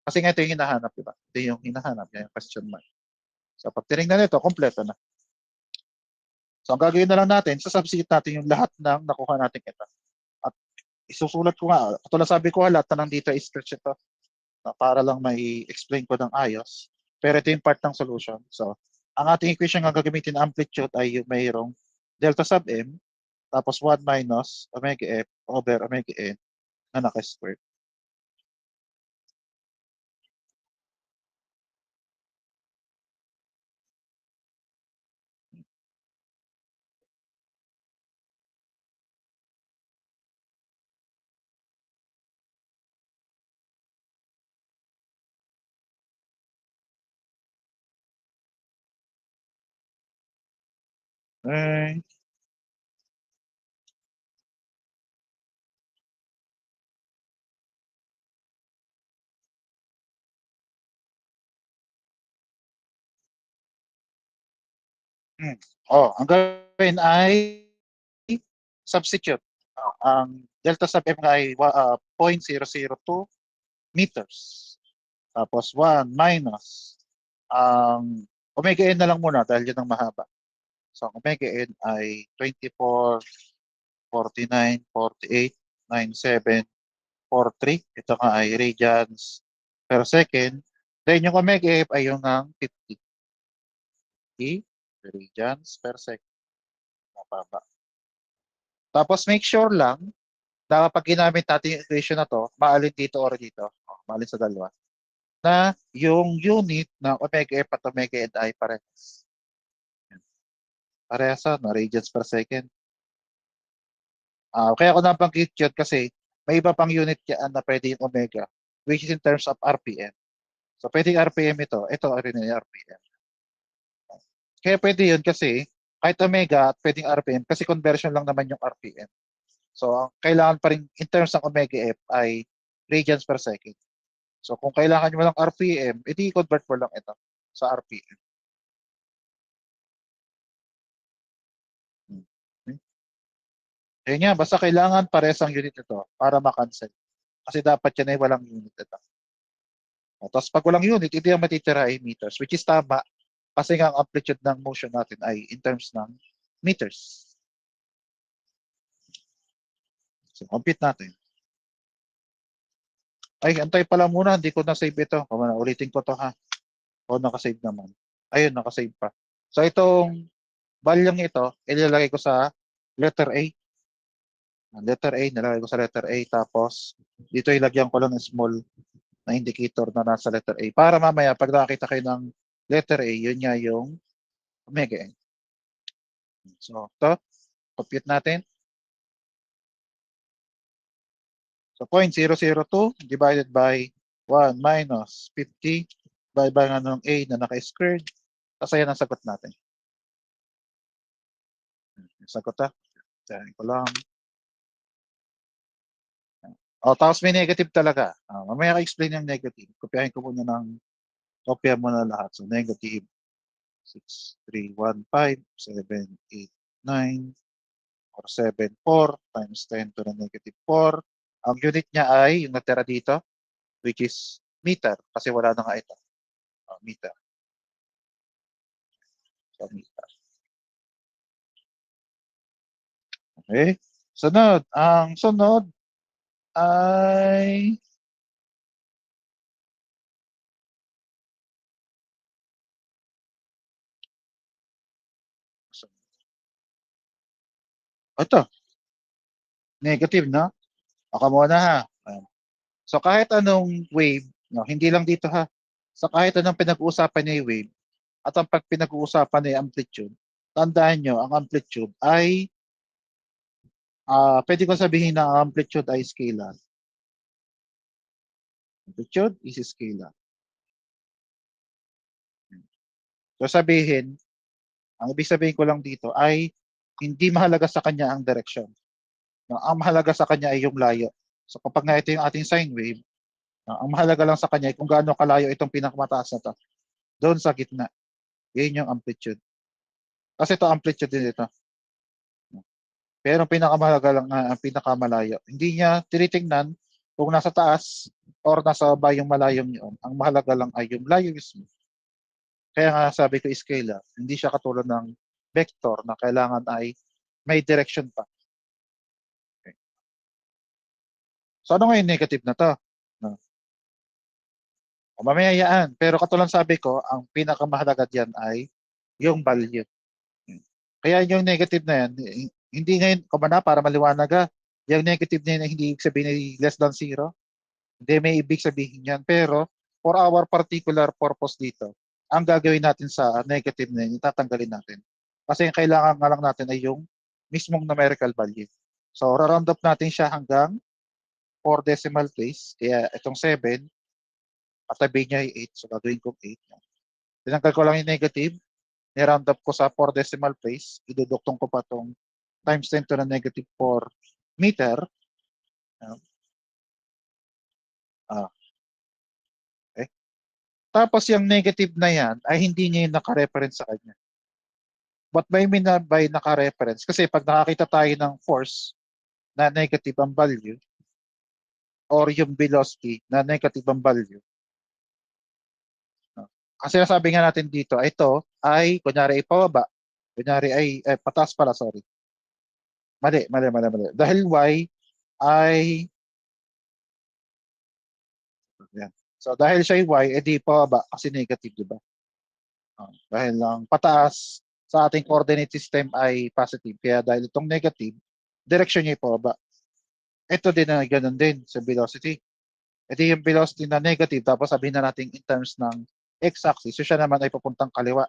Kasi nga ito yung hinahanap, diba? Ito yung hinahanap niya, yung question mark. So pag tinignan nito, kompleto na. So, ang gagawin na lang natin, sasubstitute natin yung lahat ng nakuha natin ito. At isusulat ko nga, katulad sabi ko, lahat na nandito is stretch ito para lang may explain ko ng ayos. Pero ito yung part ng solution. So, ang ating equation nga gagamitin amplitude ay yung mayroong delta sub m, tapos 1 minus omega f over omega n na naka-square. Okay. Ang gawin ay substitute. Ang delta sub m ay 0.002 meters. Tapos 1 minus ang omega n na lang muna dahil yun ang mahaba. So ang omega n ay 24, 49, 48, 97, 43. Ito nga ay radians per second. Then yung omega f ay yung ng 50 radians per second. Mababa. Tapos make sure lang na pag ginamit natin yung equation na to, maalin dito or dito, maalin sa dalawa, na yung unit ng omega f at omega n ay parehas. Parehas na radians per second. Kaya ako nabanggit yun kasi may iba pang unit yan na pwede yung omega, which is in terms of RPM. So pwedeng RPM ito rin yung RPM. Kaya pwede yun kasi kahit omega at pwedeng RPM kasi conversion lang naman yung RPM. So ang kailangan pa rin in terms ng omega f ay radians per second. So kung kailangan nyo lang RPM, edi convert mo lang ito sa RPM. Okay. Kaya nga, basta kailangan pares ang unit ito para makancel. Kasi dapat yan ay walang unit ito. Tapos pag walang unit, hindi ang matitira ay meters, which is tama kasi nga ang amplitude ng motion natin ay in terms ng meters. So, compute natin. Ay, antay pala muna, hindi ko na-save ito. Ulitin ko to ha. O, nakasave naman. Ayun, nakasave pa. So, itong valueng ito, ilalagay ko sa letter A. Letter A, nilagay ko sa letter A. Tapos, dito ilagyan ko lang ng small na indicator na nasa letter A. Para mamaya, pag nakakita kayo ng letter A, yun nga yung omega n. So, ito, compute natin. So, 0.002 divided by 1 minus 50 divided by ng A na naka-squared. Tapos ayan ang sagot natin. Yung sagot ha. Sayan ko lang. Tapos may negative talaga. Mamaya ka-explain yung negative. Kopyahin ko muna kopya mo na lahat. So, negative 6, 3, 1, 5, 7, 8, 9, or 7, 4 times 10 to the negative 4. Ang unit niya ay yung natira dito, which is meter. Kasi wala na nga ito. Meter. So, meter. Okay. Sunod. Ang sunod ay ito. Negative, no? Ako muna ha. So kahit anong wave, no, hindi lang dito ha. So kahit anong pinag-uusapan niya yung wave, at ang pag pinag-uusapan niya yung amplitude, tandaan nyo, ang amplitude ay, pwede ko sabihin na ang amplitude ay scalar. Amplitude is scalar. So sabihin, ang ibig sabihin ko lang dito ay hindi mahalaga sa kanya ang direction. No, ang mahalaga sa kanya ay yung layo. So kapag nga ito yung ating sine wave, ang mahalaga lang sa kanya ay kung gaano kalayo itong pinakamataas na to. Doon sa gitna. Yun yung amplitude. Kasi ito amplitude din ito. Pero ang pinakamahalaga lang ang pinakamalayo. Hindi niya tinitingnan kung nasa taas or nasa baba yung malayong yun. Ang mahalaga lang ay yung layo mismo. Kaya nga sabi ko scalar, hindi siya katulad ng vector na kailangan ay may direction pa. Okay. So ano nga yung negative na to? No? O mamaya yan. Pero katulad sabi ko, ang pinakamahalaga diyan ay yung value. Kaya yung negative na yan, hindi ngayon, kumana para maliwanag yung negative na yan, hindi ibig sabihin ay less than zero. Hindi may ibig sabihin yan. Pero for our particular purpose dito, ang gagawin natin sa negative na yan, itatanggalin natin. Kasi yung kailangan nga lang natin ay yung mismong numerical value. So, ra-round up natin siya hanggang 4 decimal place. Kaya itong 7, katabi niya ay 8. So, gagawin ko 8. Tinanggal ko lang yung negative. Ni-round up ko sa 4 decimal place. Iduduktong ko pa itong times 10 to the negative 4 meter. Ah, okay. Tapos yung negative na yan ay hindi niya yung naka-reference sa kanya. What may mean na by naka-reference? Kasi pag nakakita tayo ng force na negative ang value or yung velocity na negative ang value, kasi nasabi nga natin dito, ito ay kunyari ay pababa, kunyari ay pataas pala, sorry. Mali. Dahil y ay yan. So dahil siya ay y, edi pababa kasi negative, di ba? Dahil lang pataas sa ating coordinate system ay positive. Kaya dahil itong negative, direction niya ay pababa. Ito din na ganun din sa velocity. Ito yung velocity na negative, tapos sabihin na natin in terms ng x-axis, so siya naman ay papuntang kaliwa,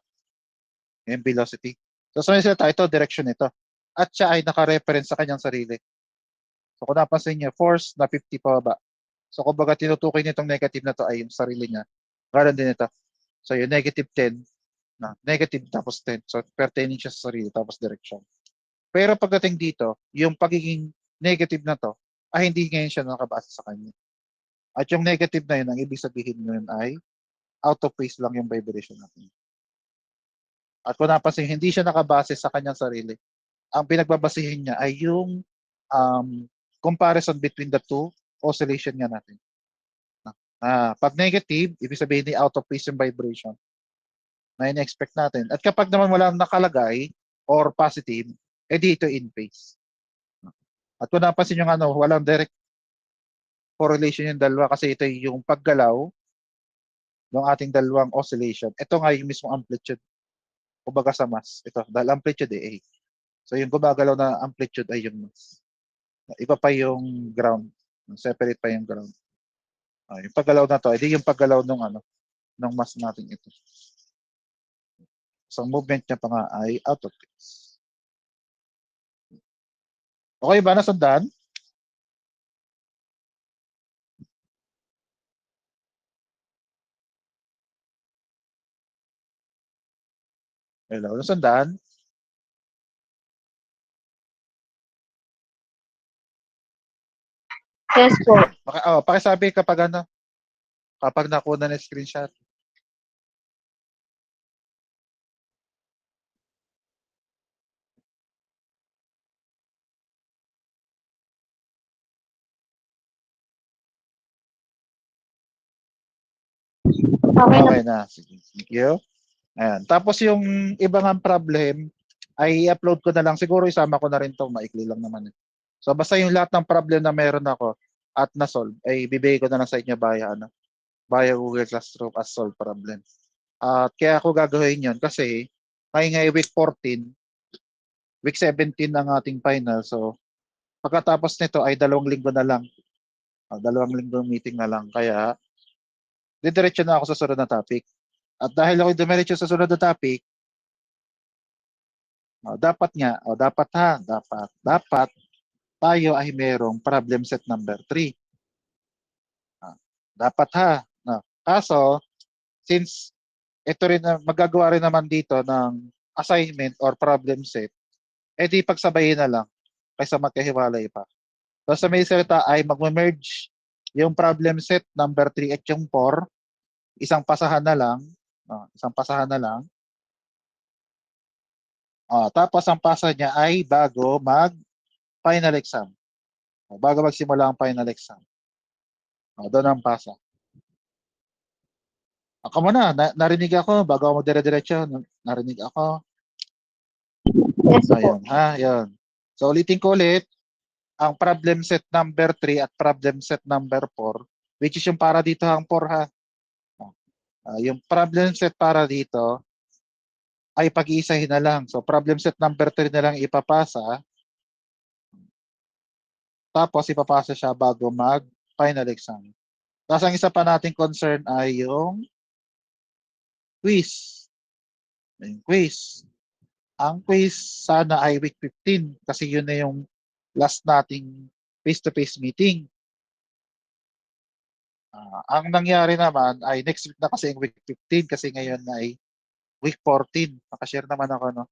yung velocity. So sa sila ito, direction ito. At siya ay naka-reference sa kanyang sarili. So kung napansin niyo, force na 50 pababa. So kumbaga tinutukoy nitong negative na to ay yung sarili niya. Ganun din ito. So yung negative 10, na negative tapos 10. So pertaining siya sa sarili tapos direction. Pero pagdating dito, yung pagiging negative na to, ay hindi ngayon siya nakabasa sa kanya. At yung negative na yun, ang ibig sabihin nun ay out of phase lang yung vibration natin. At kung napansin, hindi siya nakabase sa kanyang sarili. Ang pinagbabasihin niya ay yung comparison between the two oscillation nga natin. Pag negative, ibig sabihin ni out of phase yung vibration na in-expect natin. At kapag naman walang nakalagay or positive, dito in phase. At kung napansin yung walang direct correlation yung dalawa kasi ito yung paggalaw ng ating dalawang oscillation. Ito nga yung mismong amplitude. Kumbaga sa mass. Ito, dahil amplitude A. So yung gumagalaw na amplitude ay yung mass. Iba pa yung ground. Separate pa yung ground. Yung paggalaw na to, hindi yung paggalaw ng mass natin ito. So ang movement niya pa nga ay out of phase. Okay ba? Nasandaan? Hello, nasandaan? Yes po. Pakisabi kapag kapag nakuha na screenshot. Okay na. Okay na. Sige. Thank you. Ayan. Tapos yung ibang problem ay i-upload ko na lang. Siguro isama ko na rin to. Maikli lang naman. So basta yung lahat ng problem na meron ako at na-solve, ay bibigay ko na lang sa inyo via Google Classroom as solve problem. At kaya ako gagawin yun kasi ngayon week 14, week 17 ng ating final. So pagkatapos nito ay 2 linggo na lang. 2 linggo meeting na lang. Kaya didiretso na ako sa sunod na topic. At dahil ako dumiretso sa sunod na topic, dapat tayo ay merong problem set number 3. Dapat ha. Kaso, since ito rin magagawa rin naman dito ng assignment or problem set, di pagsabayin na lang kaysa magkahiwalay pa. So sa may salita ay mag-merge yung problem set number 3 at yung 4, isang pasahan na lang. Tapos ang pasa niya ay bago mag-final exam. Bago magsimula ang final exam. Doon ang pasa. Ako muna, narinig ako bago ako dire-diretso. Narinig ako. Yes po. Ayun, ha, yun. So, ulitin ko ulit, ang problem set number 3 at problem set number 4, which is yung para dito ang 4 ha. Yung problem set para dito ay pag-iisahin na lang. So, problem set number 3 na lang ipapasa, tapos ipapasa siya bago mag-final exam. Tapos ang isa pa nating concern ay yung quiz. Yung quiz. Ang quiz sana ay week 15 kasi yun na yung last nating face-to-face meeting. Ang nangyari naman ay next week na kasi yung week 15 kasi ngayon ay week 14. Nakashare naman ako, no?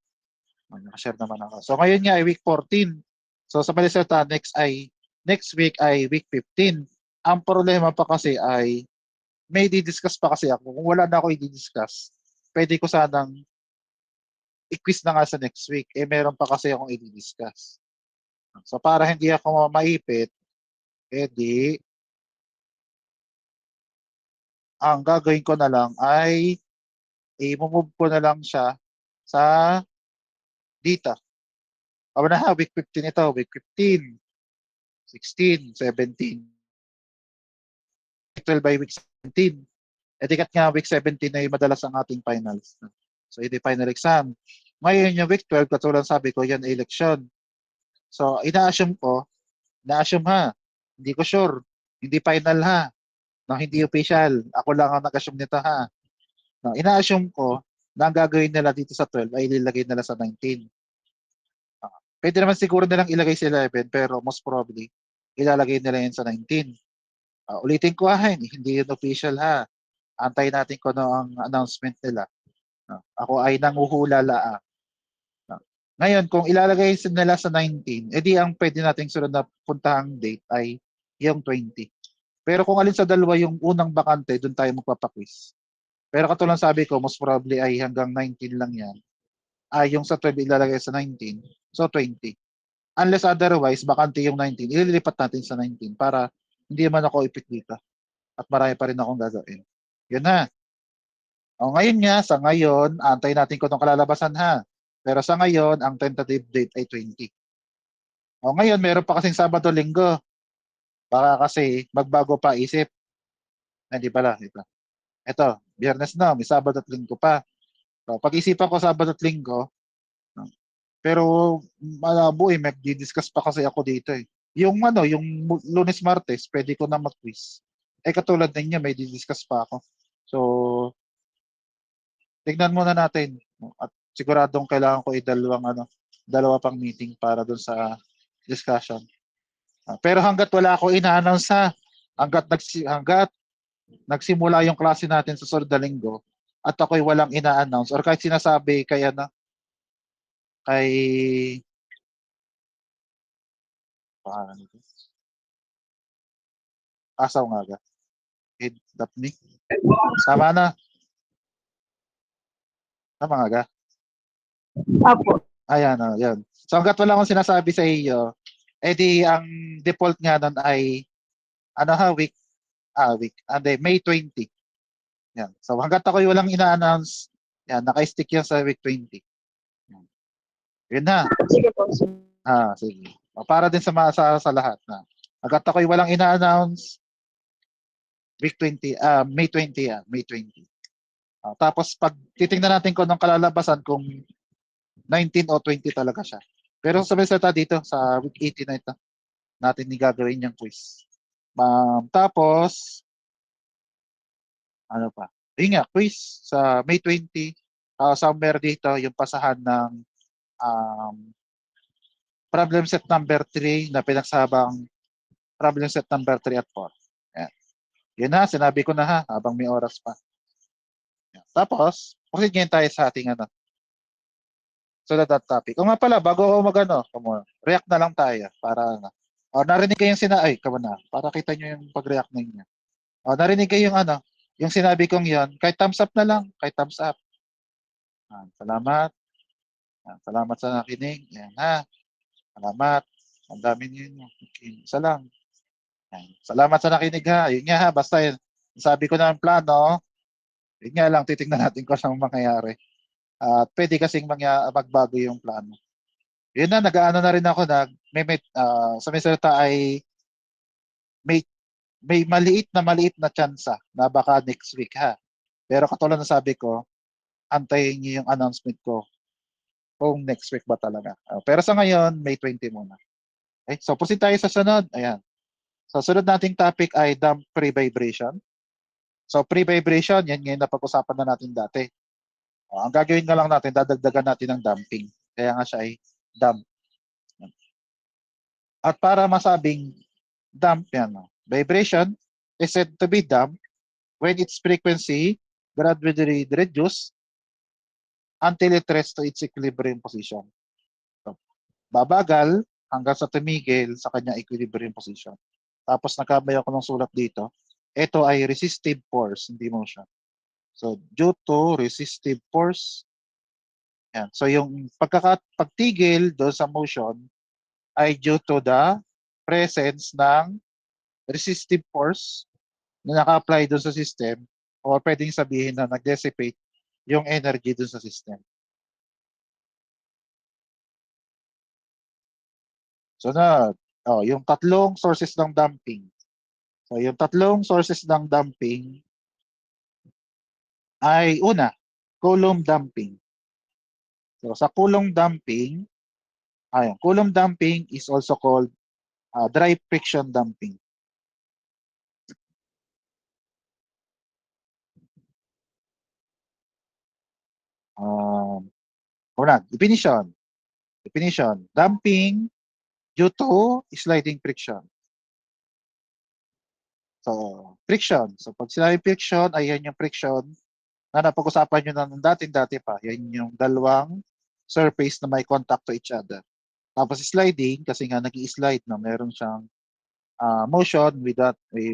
Nakashare naman ako. So ngayon nga ay week 14. So sa Paliseta, next week ay week 15. Ang problema pa kasi ay may di-discuss pa kasi ako. Kung wala na ako i-discuss, pwede ko sanang i-quiz na nga sa next week. Eh meron pa kasi akong i-discuss. So para hindi ako maipit, edi ang gagawin ko na lang ay i-move ko na lang siya sa data. Aba na ha, week 15 ito, week 15, 16, 17, 12 by week 17. Etikat nga week 17 ay madalas ang ating finals. So, ito final exam. Ngayon yung week 12, katulad sabi ko, yan election. So, ina-assume ha, hindi ko sure, hindi final ha, no, hindi official. Ako lang ang nag-assume nito ha. No, ina-assume ko na ang gagawin nila dito sa 12 ay ilagay nila sa 19. Pwede naman siguro nilang ilagay sa 11 pero most probably ilalagay nila yun sa 19. Ulitin ko ha, hindi yun official ha. Antayin natin kung ano ang announcement nila. Ako ay nanguhula laang. Ngayon, kung ilalagay nila sa 19, edi ang pwede nating sunod na puntahang date ay yung 20. Pero kung alin sa dalawa yung unang bakante, doon tayo magpapaquiz. Pero katulad sabi ko, most probably ay hanggang 19 lang yan. Yung sa 12 ilalagay sa 19, so 20. Unless otherwise, bakante yung 19, ililipat natin sa 19 para hindi man ako ipit dito. At marami pa rin akong gagawin. Yun na. Ngayon nga, sa ngayon, antay natin kung itong kalalabasan ha. Pero sa ngayon, ang tentative date ay 20. Ngayon, meron pa kasing Sabado-Linggo. Baka kasi magbago pa isip. Hindi pala. Ito, Biyernes na, may Sabado at Linggo pa. So, pag-isipan ko Sabado at Linggo, no? Pero malabo may di-discuss pa kasi ako dito eh. Yung Lunes, Martes, pwede ko na mag-quiz. Katulad ninyo, may di-discuss pa ako. So, tignan muna natin. At siguradong kailangan ko dalawa pang meeting para doon sa discussion. Pero hanggat wala ako ina-announce hanggat nagsimula yung klase natin sa sunod na linggo at ako'y walang ina-announce or kahit sinasabi kay Asaw nga ga. Daphne. Sama na. Tama nga ga. Apo. Ayan, yan. So hanggat wala akong sinasabi sa iyo, edi ang default nga nun ay May 20. Yan. So hanggat ako'y walang ina-announce, yan, naka-stick yan sa week 20. Yan. Yun na. Sige po. Sige. Para din sa lahat na. Hanggat ako'y walang ina-announce, week 20, May 20 yan, May 20. Tapos pag titingnan natin kung anong kalalabasan kung 19 o 20 talaga siya. Pero sa meseta dito sa week 18 na ito, natin gagawin yung quiz. Tapos ano pa? Yun nga, quiz sa May 20, somewhere dito yung pasahan ng um, problem set number 3 na pinagsabang problem set number 3 at 4. Yan. Yun na, sinabi ko na ha, habang may oras pa. Yan. Tapos, proceed ngayon tayo sa ating sunod na topic. Nga pala, bago ako react na lang tayo para narinig ko yung para kita nyo yung pag-react ninyo. Narinig ko yung sinabi kong yon, kahit thumbs up na lang, kahit thumbs up. Salamat. Salamat sa nakinig. Yan ha. Salamat. Ang dami niyo. Okay. Isa lang. Yan. Salamat sa nakinig ha. Yun nga ha. Basta yun. Sabi ko na ang plano. Yun nga lang. Titignan natin kung anong mangyayari. At pwede kasing magbago yung plano. Yun na, nag-aano na rin ako sa may salita ay may maliit na tsansa na baka next week ha. Pero katulad na sabi ko, antayin niyo yung announcement ko kung next week ba talaga. Pero sa ngayon, May 20 muna. Okay, so proceed tayo sa sunod. Ayan. So sunod nating topic ay damp pre-vibration. So pre-vibration, yan ngayon napag-usapan na natin dati. Ang gagawin na lang natin, dadagdagan natin ng damping. Kaya nga siya ay damp. At para masabing damp yan, vibration is said to be damp when its frequency gradually reduce until it rests to its equilibrium position. So, babagal hanggang sa tumigil sa kanyang equilibrium position. Tapos nagkamay ako ng sulat dito. Ito ay resistive force, hindi motion. So, due to resistive force, yan. So, yung pagtigil doon sa motion ay due to the presence ng resistive force na naka-apply doon sa system or pwedeng sabihin na nag-dissipate yung energy doon sa system. So na, yung tatlong sources ng damping. So yung tatlong sources ng damping ay una, Coulomb damping. So sa Coulomb damping, Coulomb damping is also called dry friction damping. Una, definition. Definition, damping due to sliding friction. So, friction. So, pag sinabi friction, ay yan yung friction na napag-usapan nyo na ng dati pa. Yan yung dalawang surface na may contact to each other. Tapos sliding, kasi nga nag-i-slide na meron siyang motion with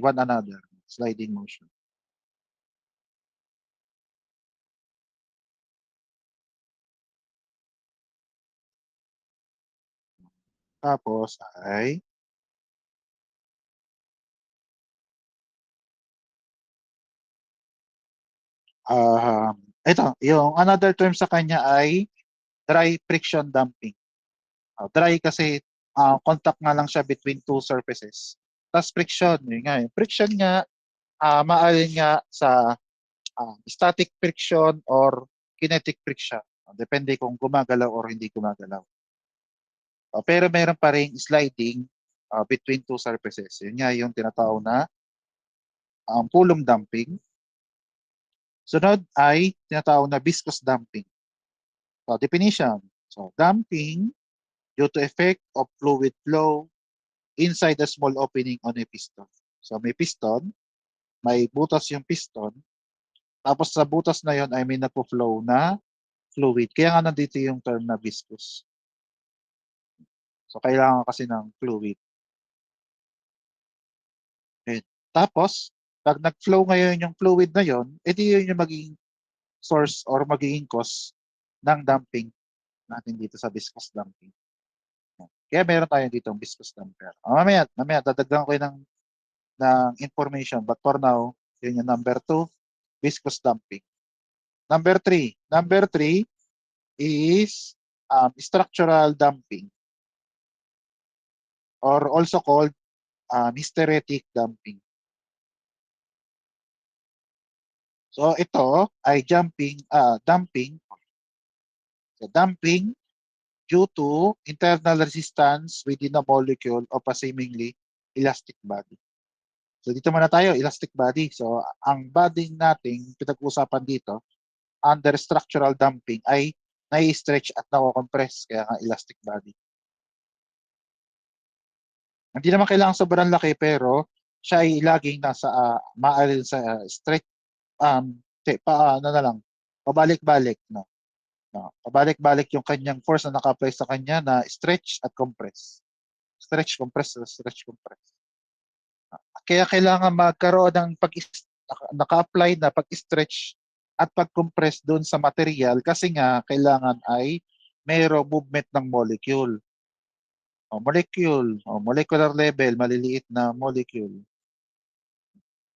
one another. Sliding motion. Tapos ay ito, yung another term sa kanya ay dry friction damping. Dry kasi contact nga lang siya between two surfaces. Tapos friction, yun nga. Friction nga, maalin nga sa static friction or kinetic friction. Depende kung gumagalaw or hindi gumagalaw. Pero meron pa rin sliding between two surfaces. Yun nga yung tinatawag na Coulomb damping. Sunod ay tinatawag na viscous damping. So, definition. So, damping due to effect of fluid flow inside a small opening on a piston. So, may piston, may butas yung piston, tapos sa butas na yon ay may nagpo-flow na fluid. Kaya nga nandito yung term na viscous. So, kailangan kasi ng fluid. Okay. Tapos, pag nag-flow ngayon yung fluid na yon, edi yun yung magiging source or magiging cause ng damping natin dito sa viscous damping. Kaya meron tayo dito ang viscous damper. Mamaya, dadagdagan ko yun ng information. But for now, yun yung number 2, viscous damping. Number 3. Number 3 is structural damping or also called hysteretic damping. So ito ay damping. So damping due to internal resistance within a molecule of a seemingly elastic body. So dito muna tayo, elastic body. So ang body nating pinag-uusapan dito under structural damping ay nai-stretch at nako-compress kaya nga elastic body. Hindi naman kailangan sobrang laki pero siya ay laging nasa maaaril sa stretch ano na lang pabalik-balik no. No, pabalik-balik yung kanyang force na naka-apply sa kanya na stretch at compress. Stretch, compress, stretch, compress. Kaya kailangan magkaroon ng naka-apply na pag-stretch at pag-compress doon sa material kasi nga kailangan ay mayroong movement ng molecule. Molecular level, maliliit na molecule.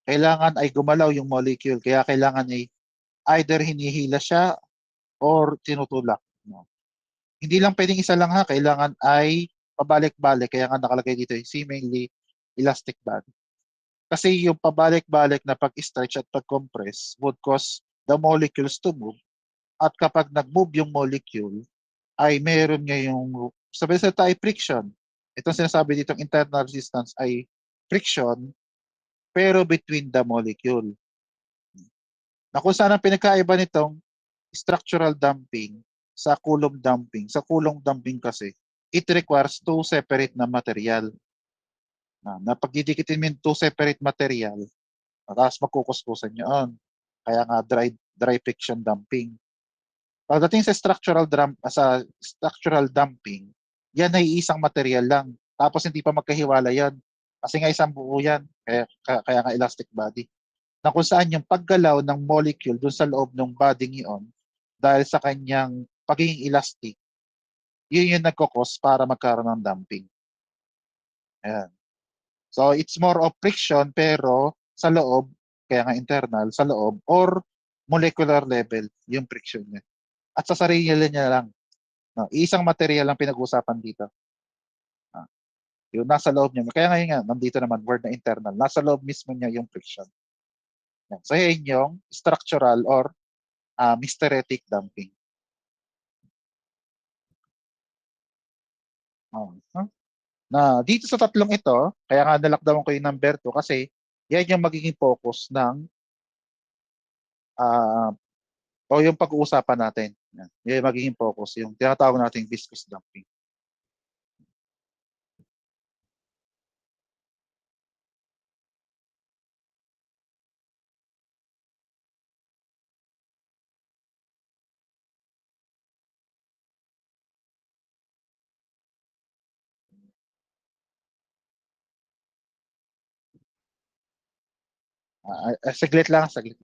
Kailangan ay gumalaw yung molecule. Kaya kailangan ay either hinihila siya or tinutulak. No? Hindi lang pwedeng isa lang ha, kailangan ay pabalik-balik. Kaya nga nakalagay dito yung seemingly elastic band. Kasi yung pabalik-balik na pag-stretch at pag-compress would cause the molecules to move. At kapag nag-move yung molecule, ay meron nga yung, sabi sa tayo, friction. Itong sinasabi ditong internal resistance ay friction, pero between the molecule. Na kung saan ang pinagkaiba nitong structural damping sa Coulomb damping. Sa Coulomb damping kasi, it requires two separate na material. Na pagdidikitin mo yung two separate material, tapos magkukuskusan yun. Kaya nga dry friction damping. Pagdating sa structural dumping, yan ay isang material lang. Tapos hindi pa magkahiwala yan. Kasi nga isang buo yan. Kaya nga elastic body. Na kung saan yung paggalaw ng molecule dun sa loob ng body iyon dahil sa kanyang pagiging elastic, yun yung nagkakos para magkaroon ng dumping. Ayan. So it's more of friction pero sa loob, kaya nga internal, sa loob or molecular level yung friction niya. At sa sarili niya lang. No, isang material lang pinag-uusapan dito. Yung nasa loob niya. Kaya ngayon nga, nandito naman, word na internal. Nasa loob mismo niya yung friction. Yan. So yun yung structural or hysteretic damping. Oh, huh? Na dito sa tatlong ito, kaya nga nalakdawan ko yung number 2 kasi yan yung magiging focus ng o yung pag-uusapan natin. Yan. Yan yung magiging focus, yung tinatawag nating viscous damping. Saglit lang, saglit.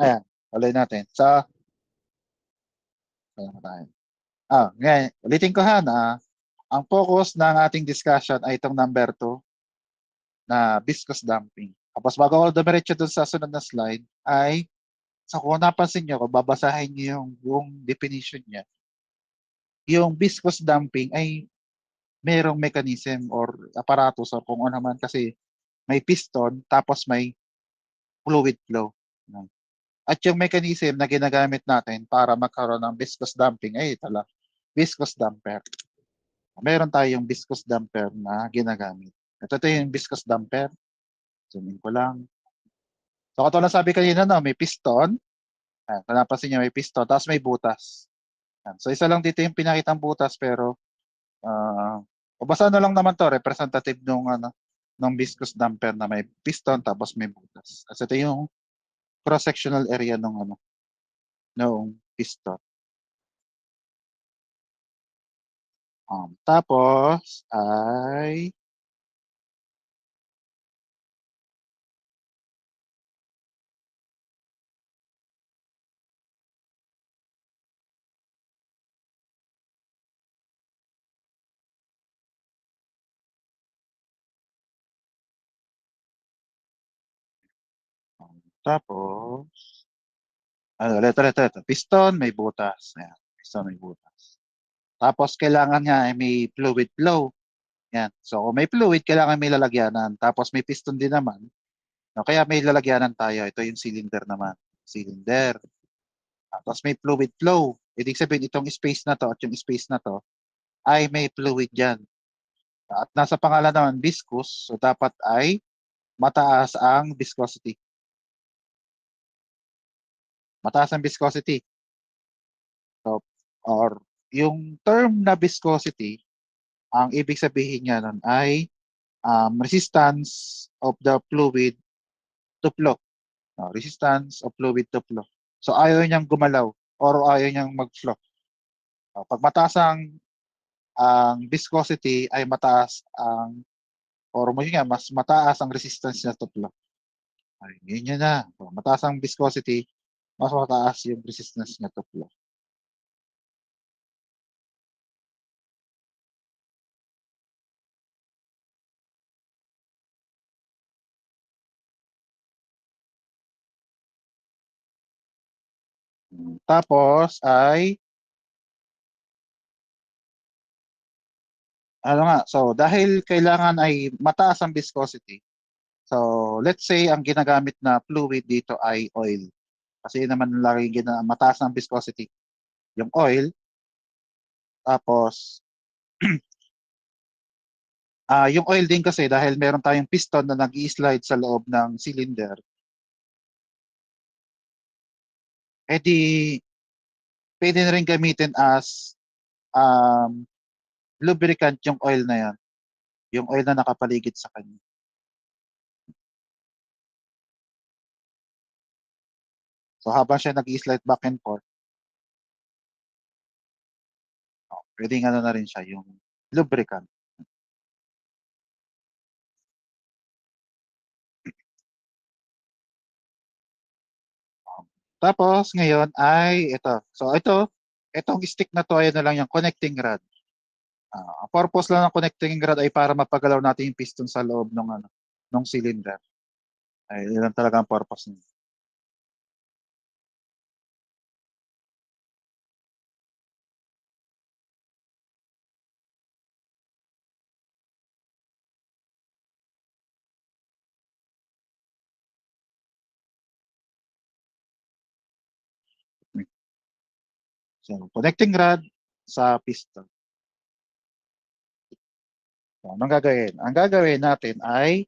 Ayan, tuloy natin. So, ayan tayo. Ngayon, ulitin ko ha na ang focus ng ating discussion ay itong number 2 na viscous damping. Tapos bago ako dumiretso dun sa sunod na slide ay kung napansin nyo, kung babasahin nyo yung buong definition niya, yung viscous damping ay merong mechanism or apparatus or kung ano naman kasi may piston tapos may fluid flow. At yung mechanism na ginagamit natin para magkaroon ng viscous damping ay ito lang, viscous damper. Meron tayong viscous damper na ginagamit. Ito yung viscous damper. Zoom in ko lang. So katulad sabi kanina, no, may piston. Kung napansin niyo, may piston, tapos may butas. So isa lang dito yung pinakitang butas pero basta ano lang naman to, representative nung ng viscous damper na may piston tapos may butas. Kasi ito yung cross-sectional area ng piston. Tapos ay tapos ito. Piston, may butas. Ayan, piston, may butas. Tapos, kailangan nga may fluid flow. Yan. So, kung may fluid, kailangan may lalagyanan. Tapos, may piston din naman. No, kaya may lalagyanan tayo. Ito yung cylinder naman. cylinder. Tapos may fluid flow. Ibig sabihin itong space na to at yung space na to ay may fluid dyan. At nasa pangalan naman viscous, so dapat ay mataas ang viscosity. Mataas ang viscosity. So, or yung term na viscosity, ang ibig sabihin niya nun ay resistance of the fluid to flow. Resistance of fluid to flow. So ayaw niyang gumalaw or ayaw niyang mag-flow. Pag mataas ang viscosity ay mataas ang or mas mataas ang resistance niya to flow. Ay, yun na. Mataas ang viscosity, mas mataas yung resistance niya to flow. Tapos ay ano nga, so dahil kailangan ay mataas ang viscosity, so let's say ang ginagamit na fluid dito ay oil. Kasi yun naman lagi mataas ang viscosity, yung oil. Tapos yung oil din kasi dahil meron tayong piston na nag-i-slide sa loob ng cylinder, edi pwede na rin gamitin as um, lubricant yung oil na yan. Yung oil na nakapaligid sa kanya. So habang siya nag-i-slide back and forth, pwedeng ano na rin siya, yung lubricant. Tapos ngayon ay ito. So itong stick na to ay na lang yung connecting rod. Ang purpose lang ng connecting rod ay para mapagalaw natin yung piston sa loob ng cylinder. Ay, yun lang talaga ang purpose niya. So, connecting rod sa piston. So, anong gagawin? Ang gagawin natin ay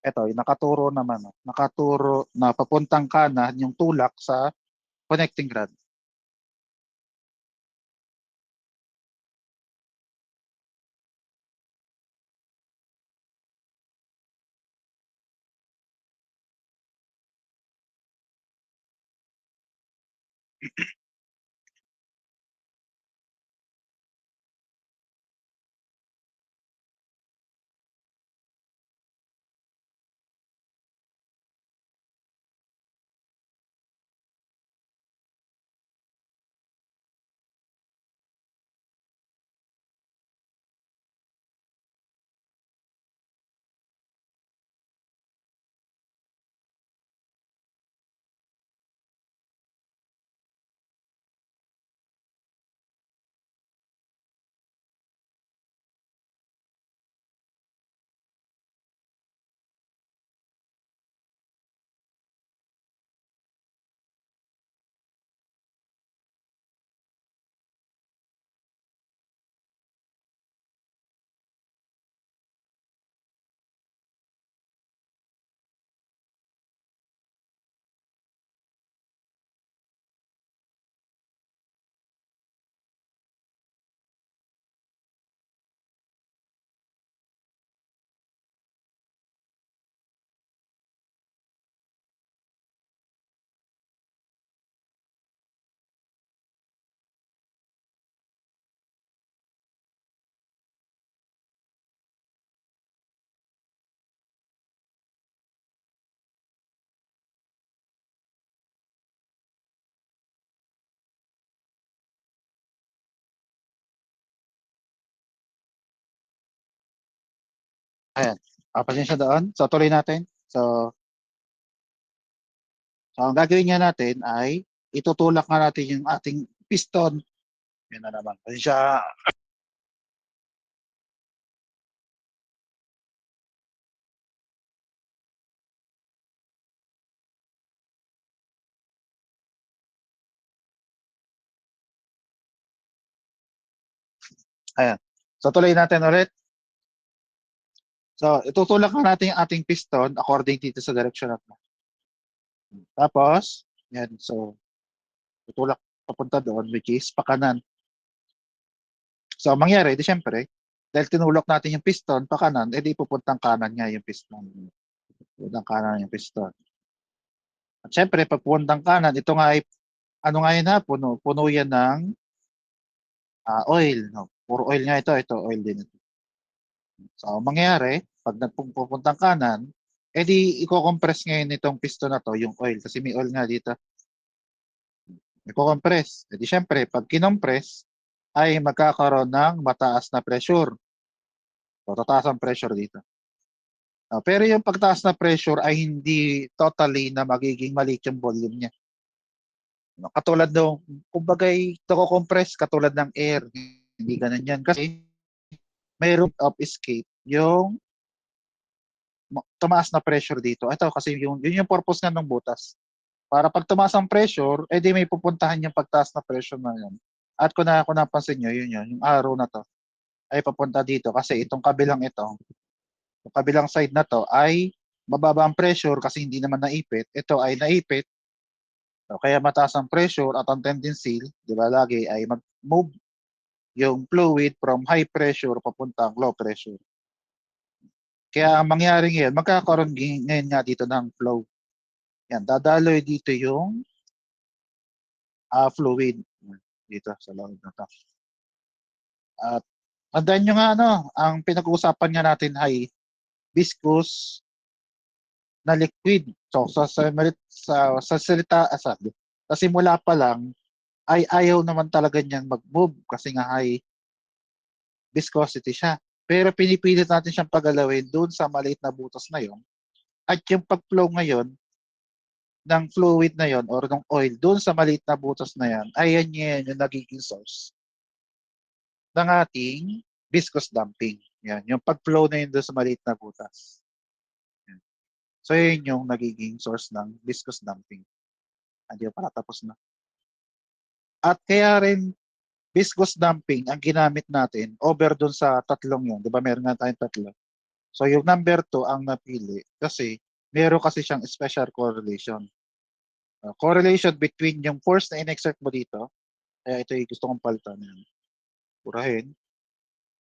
ito, yung nakaturo naman. Nakaturo na papuntang kanan yung tulak sa connecting rod. Ayan. Pasensya doon. So, tuloy natin. So ang gagawin nga natin ay itutulak nga natin yung ating piston. Yan na naman. Pasensya. Ayan. So, tuloy natin ulit. So, itutulak na natin yung ating piston according dito sa direction natin. Tapos, yan. So, tutulak papunta doon, which is pakanan. So, ang mangyari, di syempre, dahil tinulak natin yung piston pakanan, edi pupuntang kanan nga yung piston. Pupuntang kanan yung piston. At syempre, pag pupuntang kanan, ito nga ay, ano nga yun ha, puno yan ng oil. No? Puro oil nga ito oil din ito. So, ang mangyayari, pag nagpupuntang kanan, edi i-compress ngayon itong piston na to, yung oil, kasi may oil nga dito. I-compress. Edi syempre, pag kinompress, ay magkakaroon ng mataas na pressure. So, tataas ang pressure dito. Pero yung pagtaas na pressure ay hindi totally na magiging maliit yung volume niya. No, katulad nung, kumbagay, compress katulad ng air. Hindi ganun yan. Kasi may route of escape yung tumaas na pressure dito. Ito kasi yun yung purpose nga ng butas. Para pag tumaas ang pressure, edi may pupuntahan yung pagtaas na pressure na yun. At kung napansin nyo, yun, yung arrow na to, ay papunta dito kasi itong kabilang yung kabilang side na to ay mababa ang pressure kasi hindi naman naipit. Ito ay naipit. So, kaya mataas ang pressure at ang tendency, di ba, lagi ay mag-move yung fluid from high pressure papuntang low pressure. Kaya ang mangyari ngayon, magkakaroon ngayon nga dito ng flow. Yan, dadaloy dito yung fluid dito sa loob na to. At tandaan nyo nga, ang pinag-uusapan nga natin ay viscous na liquid. So, sa salita, sa simula pa lang, ay ayaw naman talaga niyang mag-move kasi nga ay viscosity siya. Pero pinipilit natin siyang pagalawin doon sa maliit na butas na yon. At yung pag-flow ngayon ng fluid na yon or ng oil doon sa maliit na butas na yan, ay yan yung nagiging source ng ating viscous damping. Yan, yung pag-flow na yun doon sa maliit na butas. Yan. So, yun yung nagiging source ng viscous damping. Hindi pa tapos na. At kaya rin viscous damping ang ginamit natin over dun sa tatlong yun. Di ba meron nga tayong tatlo. So yung number 2 ang napili kasi meron kasi siyang special correlation. Correlation between yung force na in-exert mo dito, kaya ito yung gusto kong palitan. Purahin.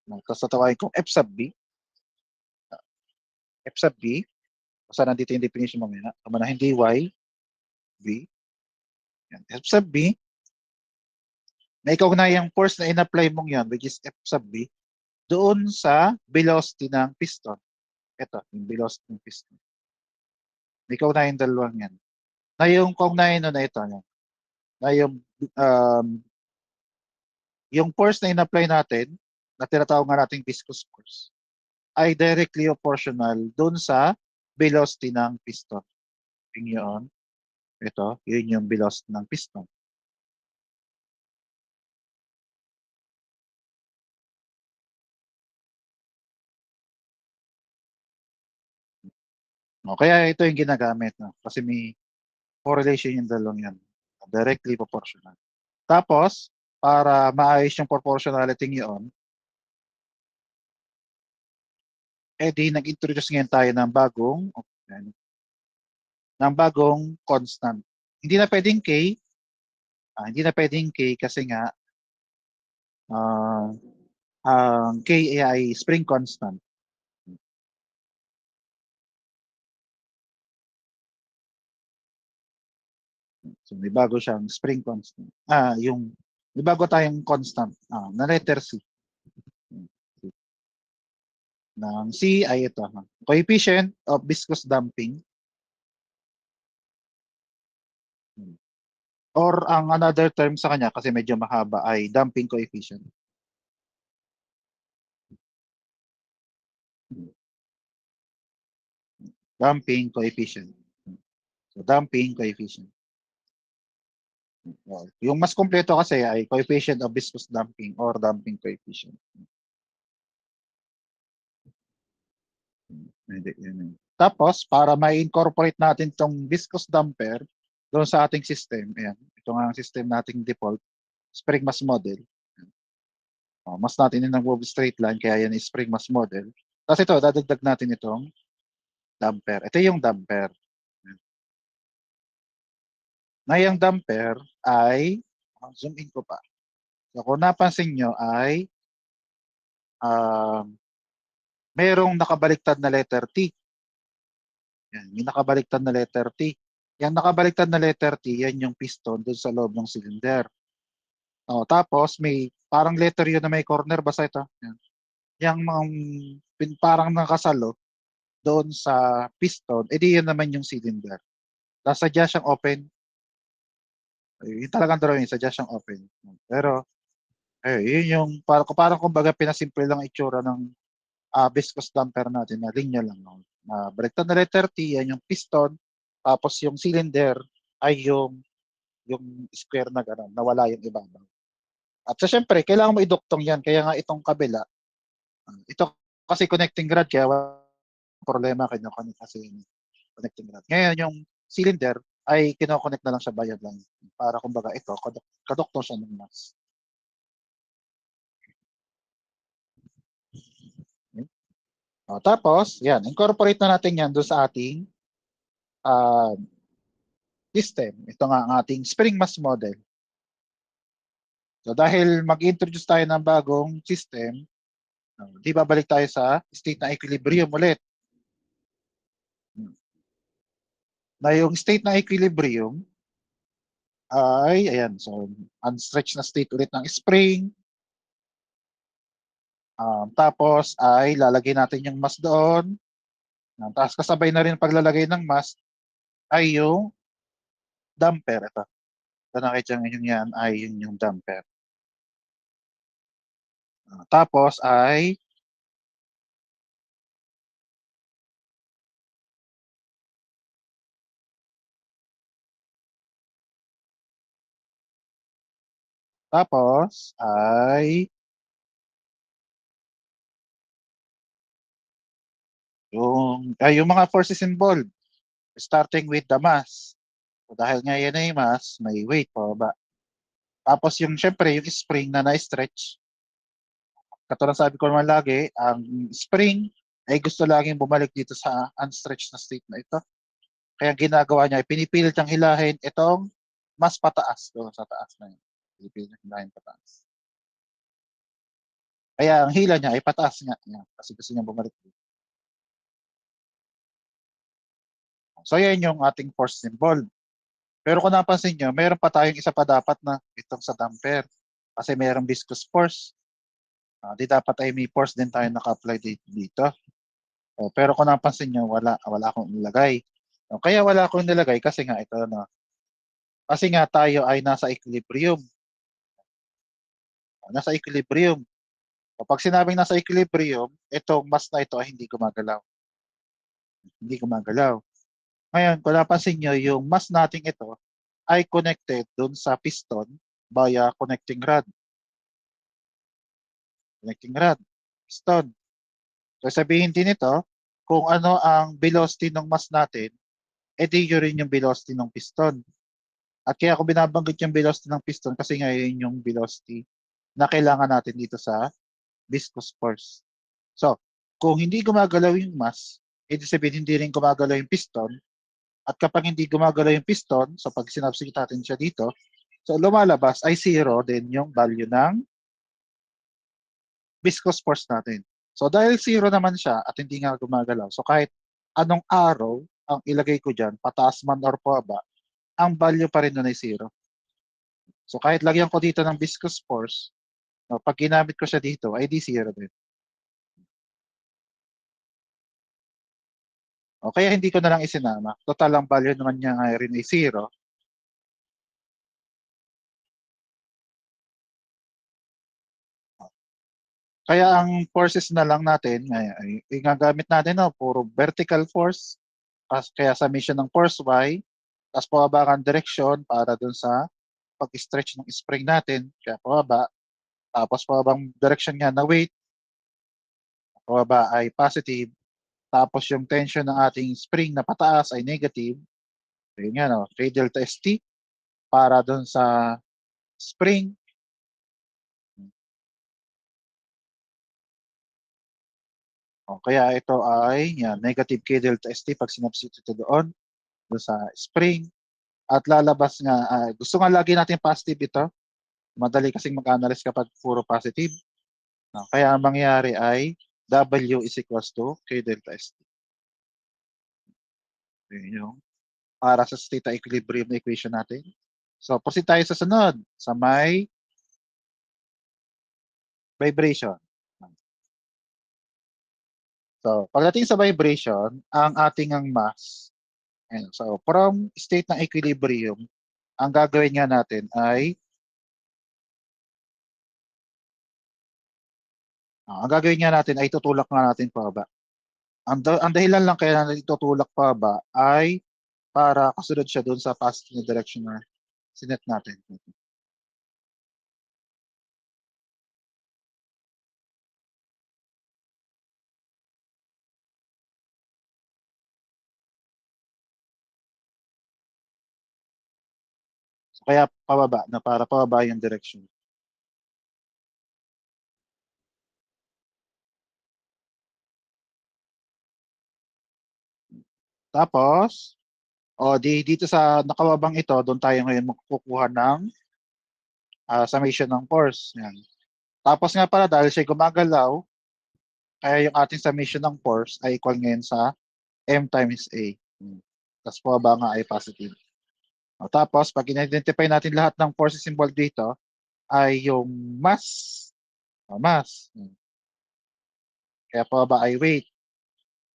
Tapos tatawagin kong F sub B. F sub B. Basta nandito yung definition mamaya. Kamanahin dy B. Yan. F sub B. May kaugnayang force na in-apply mong yan, which is F sub B, doon sa velocity ng piston. Ito, yung velocity ng piston. May kaugnayan dalawang yan. Na yung kaugnayan na ito, na yung force na in-apply natin, na tinatawag nga nating viscous force, ay directly proportional doon sa velocity ng piston. Yun, ito, yun yung velocity ng piston. No, kaya ito yung ginagamit. No? Kasi may correlation yung dalawang yan. Directly proportional. Tapos, para maayos yung proportionality yun, di nag-introduce ngayon tayo ng bagong constant. Hindi na pwedeng K, hindi na pwedeng K kasi nga ang K ay spring constant. So may bago siyang spring constant. May bago tayong constant na letter C. Ng C ay ito. Coefficient of viscous damping. Or ang another term sa kanya kasi medyo mahaba ay damping coefficient. Damping coefficient. So damping coefficient. Yung mas kompleto kasi ay coefficient of viscous damping or damping coefficient. Tapos, para ma-incorporate natin itong viscous damper doon sa ating system, ayan, ito nga ang system nating default, spring mass model. Mas natin yung nag-move straight line, kaya yan is spring mass model. Tapos ito, dadagdag natin itong damper. Ito yung damper. Na yung damper ay, zoom in ko pa. So kung napansin nyo ay, merong nakabaliktad na letter T. Yan, yung nakabaliktad na letter T. Yung nakabaliktad na letter T, yan yung piston dun sa loob ng cylinder. Tapos may parang letter yun na may corner, basta ito. Yan. Yung mga parang nakasalo doon sa piston, edi yun naman yung cylinder. Tapos sadya siyang open. Yun talagang drawing, sadya siyang open. Pero, yun yung, parang kumbaga pinasimple lang itsura ng viscous damper natin na linya lang. No? Baliktad na letter T, yan yung piston. Tapos yung cylinder ay yung square na gano'n, na wala yung ibabaw. At so, syempre, kailangan mo iduktong yan. Kaya nga itong kabila, ito kasi connecting rod, kaya problema kinukonek kasi yung connecting rod. Ngayon, yung cylinder ay kinoconnect na lang sa bayad lang. Para kumbaga ito, kadukto siya ng mass. Okay? Tapos, yan, incorporate na natin yan doon sa ating uh, system. Ito nga ang ating spring mass model. So dahil mag-introduce tayo ng bagong system, di ba balik tayo sa state ng equilibrium ulit. Na yung state ng equilibrium ay, ayan, so unstretched na state ulit ng spring. Tapos ay lalagay natin yung mass doon. Tapos kasabay na rin paglalagay ng mass ay yung damper. Ito. Ito nakita nyo yan ay yung damper. Tapos ay yung mga forces involved starting with the mass. So dahil nga yan ay mass, may weight pa ba. Tapos yung syempre yung spring na na-stretch. Katulad sabi ko naman lagi, ang spring ay gusto laging bumalik dito sa unstretched na state na ito. Kaya ginagawa niya, pinipilit niyang hilahin itong mas pataas doon sa taas na yun. Pinipilit niyang hilahin pataas. Kaya ang hila niya ay pataas nga niya kasi gusto niya bumalik dito. So yan yung ating force symbol. Pero kung napansin nyo, mayroon pa tayong isa pa dapat na itong sa damper. Kasi mayroong viscous force. Di dapat ay may force din tayo naka-apply dito. Pero kung napansin nyo, wala akong nilagay. Kaya wala akong nilagay kasi nga ito, no? Kasi nga tayo ay nasa equilibrium. Nasa equilibrium. Kapag sinabing nasa equilibrium, itong mass na ito ay hindi gumagalaw. Hindi gumagalaw. Ngayon, kung napansin nyo, yung mass natin ito ay connected dun sa piston via connecting rod. Connecting rod. Piston. So sabihin din ito, kung ano ang velocity ng mass natin, edi yun rin yung velocity ng piston. At kaya ako binabanggit yung velocity ng piston kasi nga yun yung velocity na kailangan natin dito sa viscous force. So, kung hindi gumagalaw yung mass, edi sabihin hindi rin gumagalaw yung piston. At kapag hindi gumagalaw yung piston, so pag sinubstitute natin siya dito, so lumalabas ay zero din yung value ng viscous force natin. So dahil zero naman siya at hindi nga gumagalaw, so kahit anong arrow ang ilagay ko dyan, pataas man or pababa, ang value pa rin nun ay zero. So kahit lagyan ko dito ng viscous force, no, pag ginamit ko siya dito, ay di zero din. O kaya hindi ko na lang isinama. Total ang value naman niya nga rin ay zero. Kaya ang forces na lang natin, ay gagamit natin, no, puro vertical force, kaya sa mission ng force Y, tapos pababa ang direksyon para dun sa pag-stretch ng spring natin, kaya pababa, tapos pababang direction niya na weight, pababa ay positive, tapos yung tension ng ating spring na pataas ay negative, yun nga, no, K delta ST, para dun sa spring, Kaya ito ay yan, negative K delta ST pag sinubstitute doon sa spring. At lalabas nga, gusto nga lagi natin positive ito. Madali kasing mag-analyze kapag puro positive. Kaya ang mangyayari ay W is equals to K delta ST. Yun yung para sa state equilibrium na equation natin. So, proceed tayo sa sunod. Sa may vibration. So, pagdating sa vibration, ang ating ang mass. So, from state ng equilibrium, ang gagawin nga natin ay tutulak nga natin pababa. Ang dahilan lang kaya natin tutulak pababa ay para kasunod siya doon sa positive na direction na sinet natin. So, kaya pababa na para pababa yung direction. Tapos, dito sa nakababang ito, doon tayo ngayon magkukuha ng summation ng force. Yan. Tapos nga pala, dahil siya gumagalaw, kaya yung ating summation ng force ay equal ngayon sa M times A. Tapos pababa nga ay positive. Tapos, pag in-identify natin lahat ng forces involved dito, ay yung mass. Mass. Kaya pababa ay weight.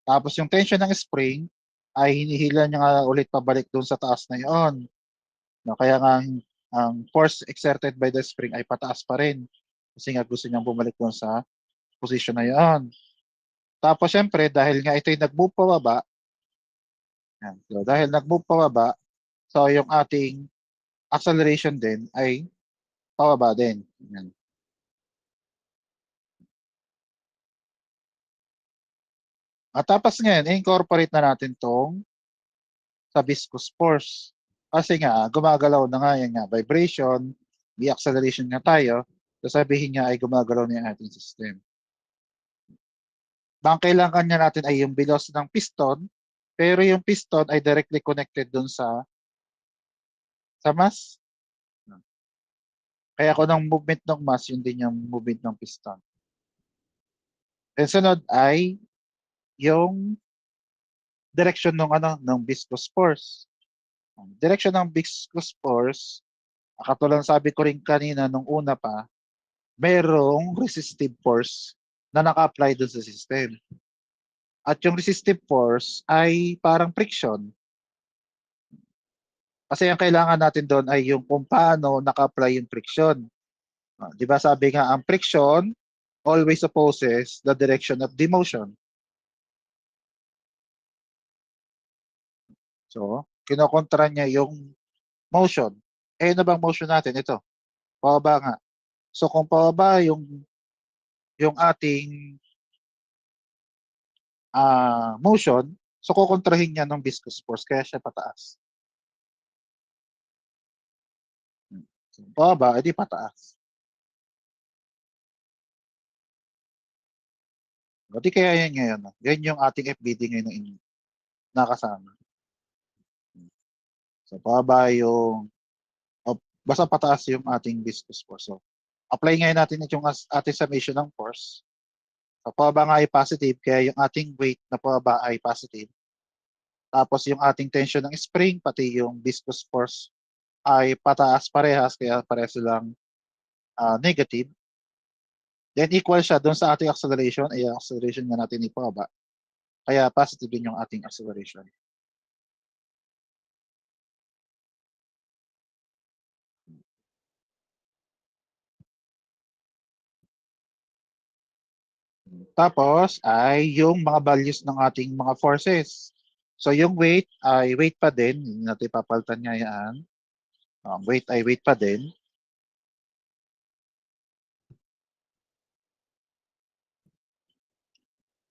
Tapos yung tension ng spring ay hinihila niya nga ulit pabalik doon sa taas na yon. Kaya nga ang force exerted by the spring ay pataas pa rin. Kasi nga gusto niyang bumalik doon sa position na yon. Tapos syempre, dahil nga ito'y nag-move pababa, so dahil nag-move pababa, so yung ating acceleration din ay pababa din. Yan. At tapos ngayon, incorporate na natin tong sa viscous force. Kasi nga, gumagalaw na nga yan nga, vibration, may acceleration nga tayo, sasabihin niya ay gumagalaw na yung ating system. Ang kailangan niya natin ay yung velocity ng piston, pero yung piston ay directly connected dun sa mass. Kaya kung ang movement ng mass, yun din yung movement ng piston. Then sunod ay yung direction ng viscous force. Direction ng viscous force, katulad sabi ko rin kanina nung una pa, mayroong resistive force na naka-apply dun sa system. At yung resistive force ay parang friction. Kasi ang kailangan natin doon ay yung kung paano naka-apply yung friction. Di ba sabi nga, ang friction always opposes the direction of the motion. So, kinokontra niya yung motion. Ano bang motion natin? Ito, pababa nga. So, kung pababa yung ating motion, so kukontrahin niya ng viscous force, kaya siya pataas. So, pababa, edi pataas. Buti kaya yan ngayon. Yan yung ating FBD ngayon na kasama. So, pababa yung, basta pataas yung ating viscous force. So, apply ngayon natin yung ating summation ng force. So, pababa nga ay positive, kaya yung ating weight na pababa ay positive. Tapos yung ating tension ng spring, pati yung viscous force ay pataas parehas, kaya parehas silang negative. Then equal siya doon sa ating acceleration, ay acceleration nga natin ipababa. Kaya positive din yung ating acceleration. Tapos ay yung mga values ng ating mga forces. So yung weight ay weight pa din, hindi natin papalitan nga yan. Weight ay weight pa din.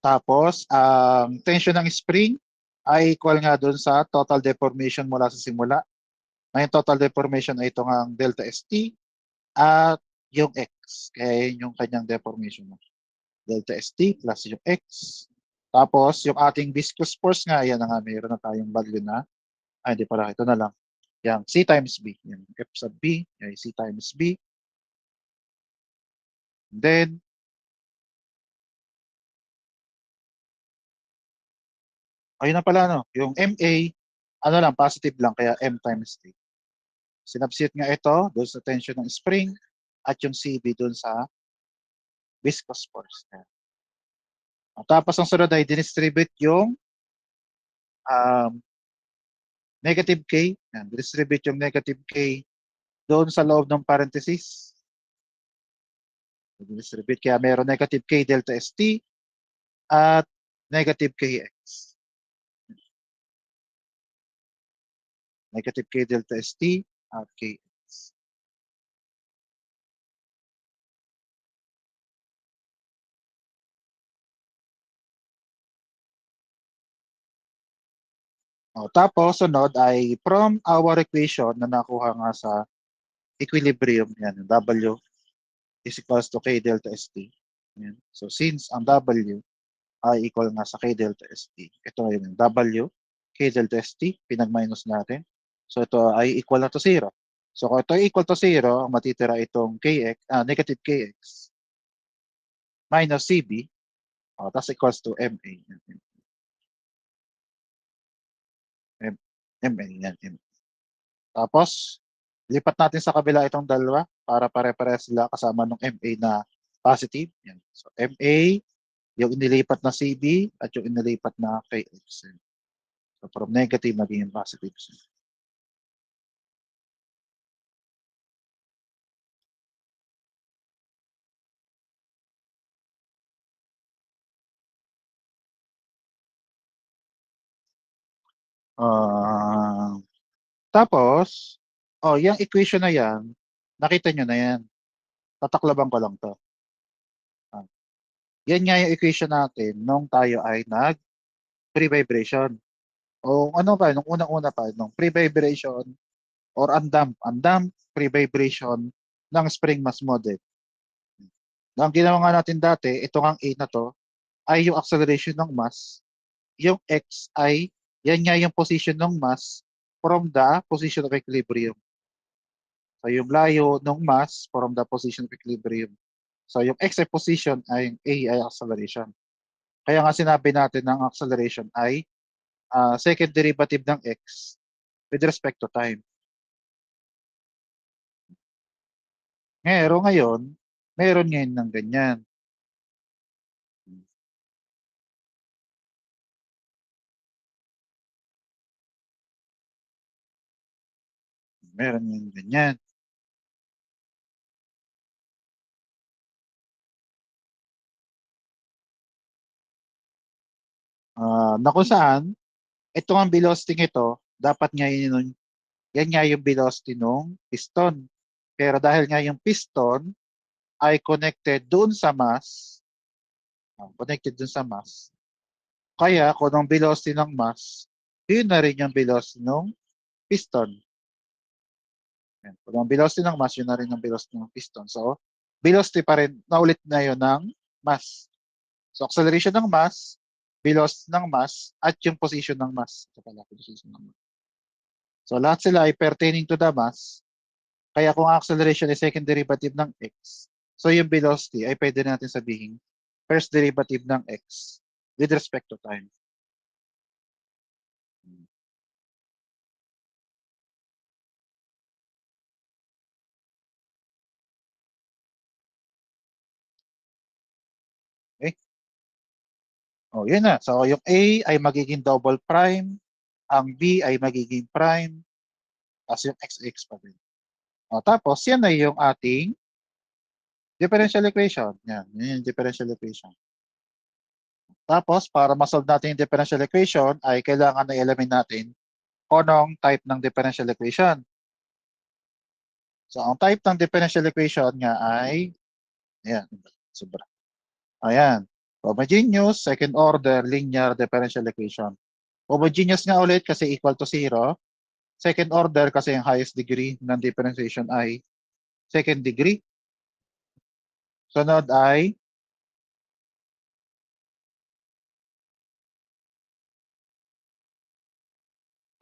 Tapos ang tension ng spring ay equal nga doon sa total deformation mula sa simula. Ngayon total deformation ay ito nga ang delta ST at yung X. Kaya yun yung kanyang deformation. Delta ST plus yung X Tapos, yung ating viscous force nga, ayan na nga, mayroon na tayong value na. Ay, hindi pala. Ito na lang. Yan, C times B. Yan, F sub B, ay C times B. Then, ayun na pala, no? Yung MA, ano lang, positive lang, kaya M times T. Sinubstitute nga ito doon sa tension ng spring at yung CB doon sa viscous force. Yan. Tapos, ang sunod ay dinistribute yung um, negative K. Yan, distribute yung negative K doon sa loob ng parenthesis. Distribute kaya meron negative K delta ST at negative KX. Negative K delta ST at KX. Tapos, sunod ay from our equation na nakuha nga sa equilibrium, yan, W is equals to K delta ST. Yan. So, since ang W ay equal nga sa K delta ST, ito ay yung W, K delta ST, pinag-minus natin. So, ito ay equal na to 0. So, kung ito ay equal to 0, matitira itong KX, negative KX minus CB, tapos equals to MA. MA, yan. Tapos, lipat natin sa kabila itong dalawa para pare-pares sila kasama ng MA na positive. Yan. So, MA, yung inilipat na CB at yung inilipat na KX. So, from negative magiging positive. Uh, Tapos, yung equation na yan, nakita nyo na yan. Tataklaban ko lang to. Ah, yan nga yung equation natin nung tayo ay nag-pre-vibration. O ano pa, nung unang-una pa, nung pre-vibration or undamp pre-vibration ng spring mass model. Ang ginawa nga natin dati, ito ang A na to, ay yung acceleration ng mass. Yung X ay, yan nga yung position ng mass from the position of equilibrium. So yung layo ng mass from the position of equilibrium. So yung X ay position ay yung A ay acceleration. Kaya nga sinabi natin ng acceleration ay second derivative ng X with respect to time. Ngayon, meron ngayon ng ganyan. Meron ngayon ganyan. Na kung saan, ito ang velocity ito, dapat nga yan nga yung velocity ng piston. Pero dahil nga yung piston ay connected dun sa mass, kaya kung ang velocity ng mass, yun na rin yung velocity ng piston. Yan. Kung ang velocity ng mass, yun na rin yung velocity ng piston. So, velocity pa rin, naulit na yun ng mass. So, acceleration ng mass, velocity ng mass, at yung position ng mass. Ito pala, position ng mass. So, lahat sila ay pertaining to the mass. Kaya kung acceleration ay second derivative ng x, so yung velocity ay pwede natin sabihin first derivative ng x with respect to time. Okay? Yun na. So, yung A ay magiging double prime, ang B ay magiging prime, tapos yung XX pa din. Tapos, yan na yung ating differential equation. Yan yung differential equation. Tapos, para masolve natin yung differential equation, ay kailangan na i-eliminate natin kung anong type ng differential equation. So, ang type ng differential equation nga ay, ayan, sobra. Ayan, homogeneous, second order, linear differential equation. Homogeneous nga ulit kasi equal to 0. Second order kasi yung highest degree ng differentiation ay second degree. Sunod ay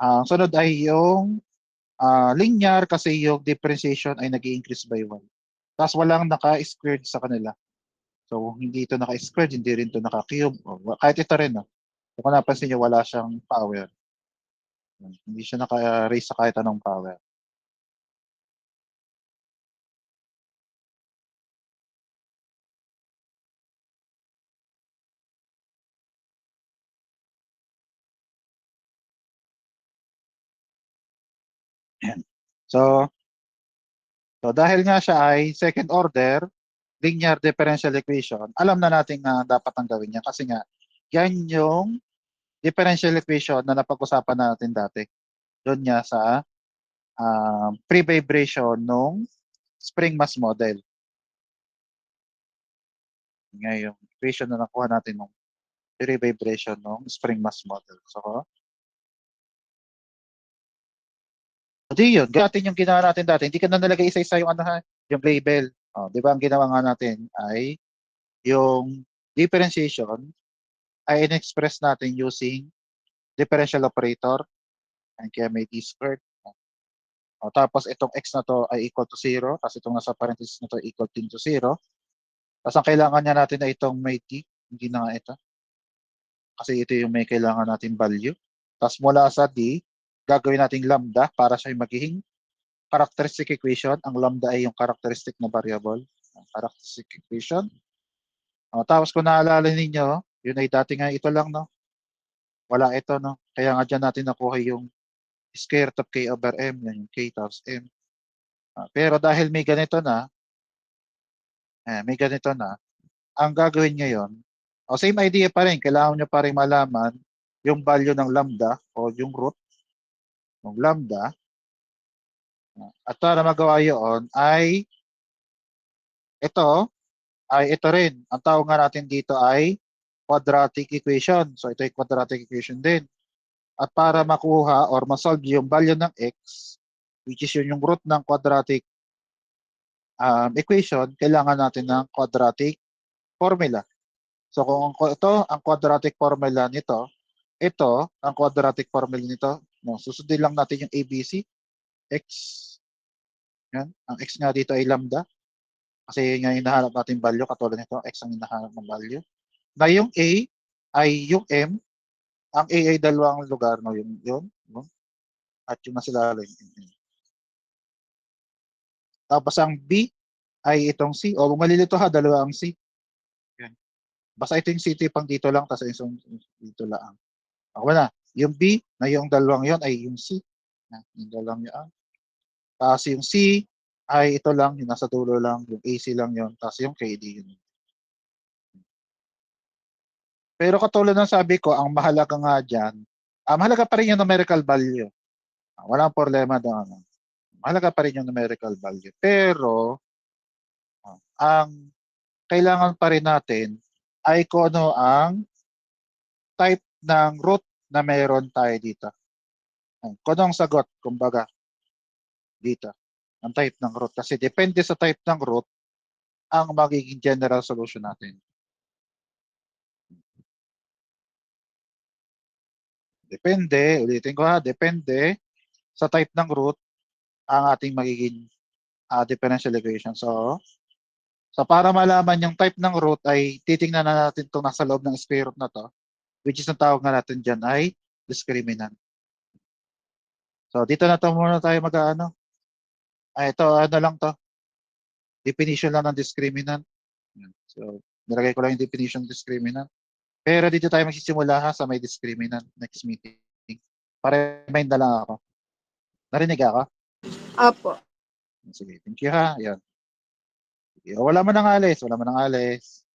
Ang sunod ay yung linear kasi yung differentiation ay nag-i-increase by 1. Tapos walang naka-squared sa kanila. So, hindi ito naka-squared, hindi rin ito naka-cube. Kahit ito rin, no? Kung napansin nyo, wala siyang power. Hindi siya naka-raise sa kahit anong power. Yan. So, dahil nga siya ay second order, linear differential equation, alam na natin na dapat ang gawin niya kasi nga, yan yung differential equation na napag-usapan natin dati. Doon niya sa pre-vibration nung spring mass model. Ngayon, yung equation na nakuha natin nung pre-vibration nung spring mass model. So, di yun. Gatin yung ginawa natin dati. Hindi ka na nalagay isa-isa yung ano ha, yung label. Di ba ang ginawa nga natin ay yung differentiation ay in-express natin using differential operator and kaya may d squared. Tapos itong x na to ay equal to 0 kasi itong nasa parenthesis na to equal to 0. Tapos ang kailangan niya natin ay itong may t, hindi na nga ito. Kasi ito yung may kailangan natin value. Tapos mula sa d, gagawin natin lambda para siya magiging characteristic equation. Ang lambda ay yung characteristic na variable. Characteristic equation. Tapos kung naalala ninyo, yun ay dati nga ito lang, no? Wala ito, no? Kaya nga dyan natin nakuha yung square root of k over m, yan yung k times m. Pero dahil may ganito na, ang gagawin ngayon, same idea pa rin, kailangan nyo pa rin malaman yung value ng lambda o yung root ng lambda. At para magawa yun ito rin. Ang tawag nga natin dito ay quadratic equation. So ito ay quadratic equation din. At para makuha or masolve yung value ng x, which is yung root ng quadratic equation, kailangan natin ng quadratic formula. So kung ito ang quadratic formula nito, ito ang quadratic formula nito. No, susundin lang natin yung ABC, x. Yan. Ang x nga dito ay lambda. Kasi yun nga hinahanap natin value, katulad nito, x ang hinahanap ng value. Na yung A ay yung M, ang A ay dalawang lugar, no, yun, at yung nasa ilalim. Tapos ang B ay itong C, o malilito ha, dalawa ang C. Yan. Basta ito yung C, ito pang dito lang, tapos yung dito lang. Ako na, yung B na yung dalawang yon ay yung C. Yung dalawang yan. Tapos yung C ay ito lang, yung nasa dulo lang, yung AC lang yon, tapos yung KD yun. Pero katulad ng sabi ko, ang mahalaga nga dyan, mahalaga pa rin yung numerical value. Walang problema doon. Mahalaga pa rin yung numerical value. Pero, ang kailangan pa rin natin ay kung ano ang type ng root na meron tayo dito. Kung anong sagot, kumbaga, dito. Ang type ng root. Kasi depende sa type ng root ang magiging general solution natin. Depende, ulitin ko ha, depende sa type ng root ang ating magiging differential equation. So para malaman yung type ng root ay titingnan na natin itong nasa loob ng square root na to, which is ang tawag nga natin dyan ay discriminant. So dito na to muna tayo mag-ano. Ito ano lang to. Definition lang ng discriminant. So nilagay ko lang yung definition ng discriminant. Pero dito tayo magsisimula ha sa may discriminant next meeting. Para-remind na lang ako. Narinig ako? Apo. Sige, thank you ha. Yan. Wala man nang alis. Wala man nang alis.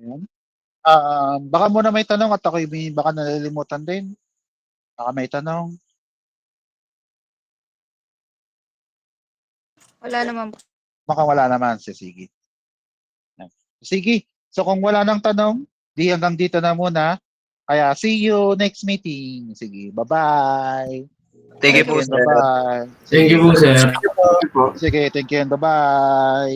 Ayan. Baka muna may tanong at ako'y baka nalilimutan din. Baka may tanong. Wala naman po. Baka wala naman. Sige. Sige. So kung wala nang tanong, di hanggang dito na muna. Kaya see you next meeting. Sige. Bye-bye. Thank you Thank po, you and sir. bye-bye. Thank you po, sir. Sige. Thank you and bye-bye.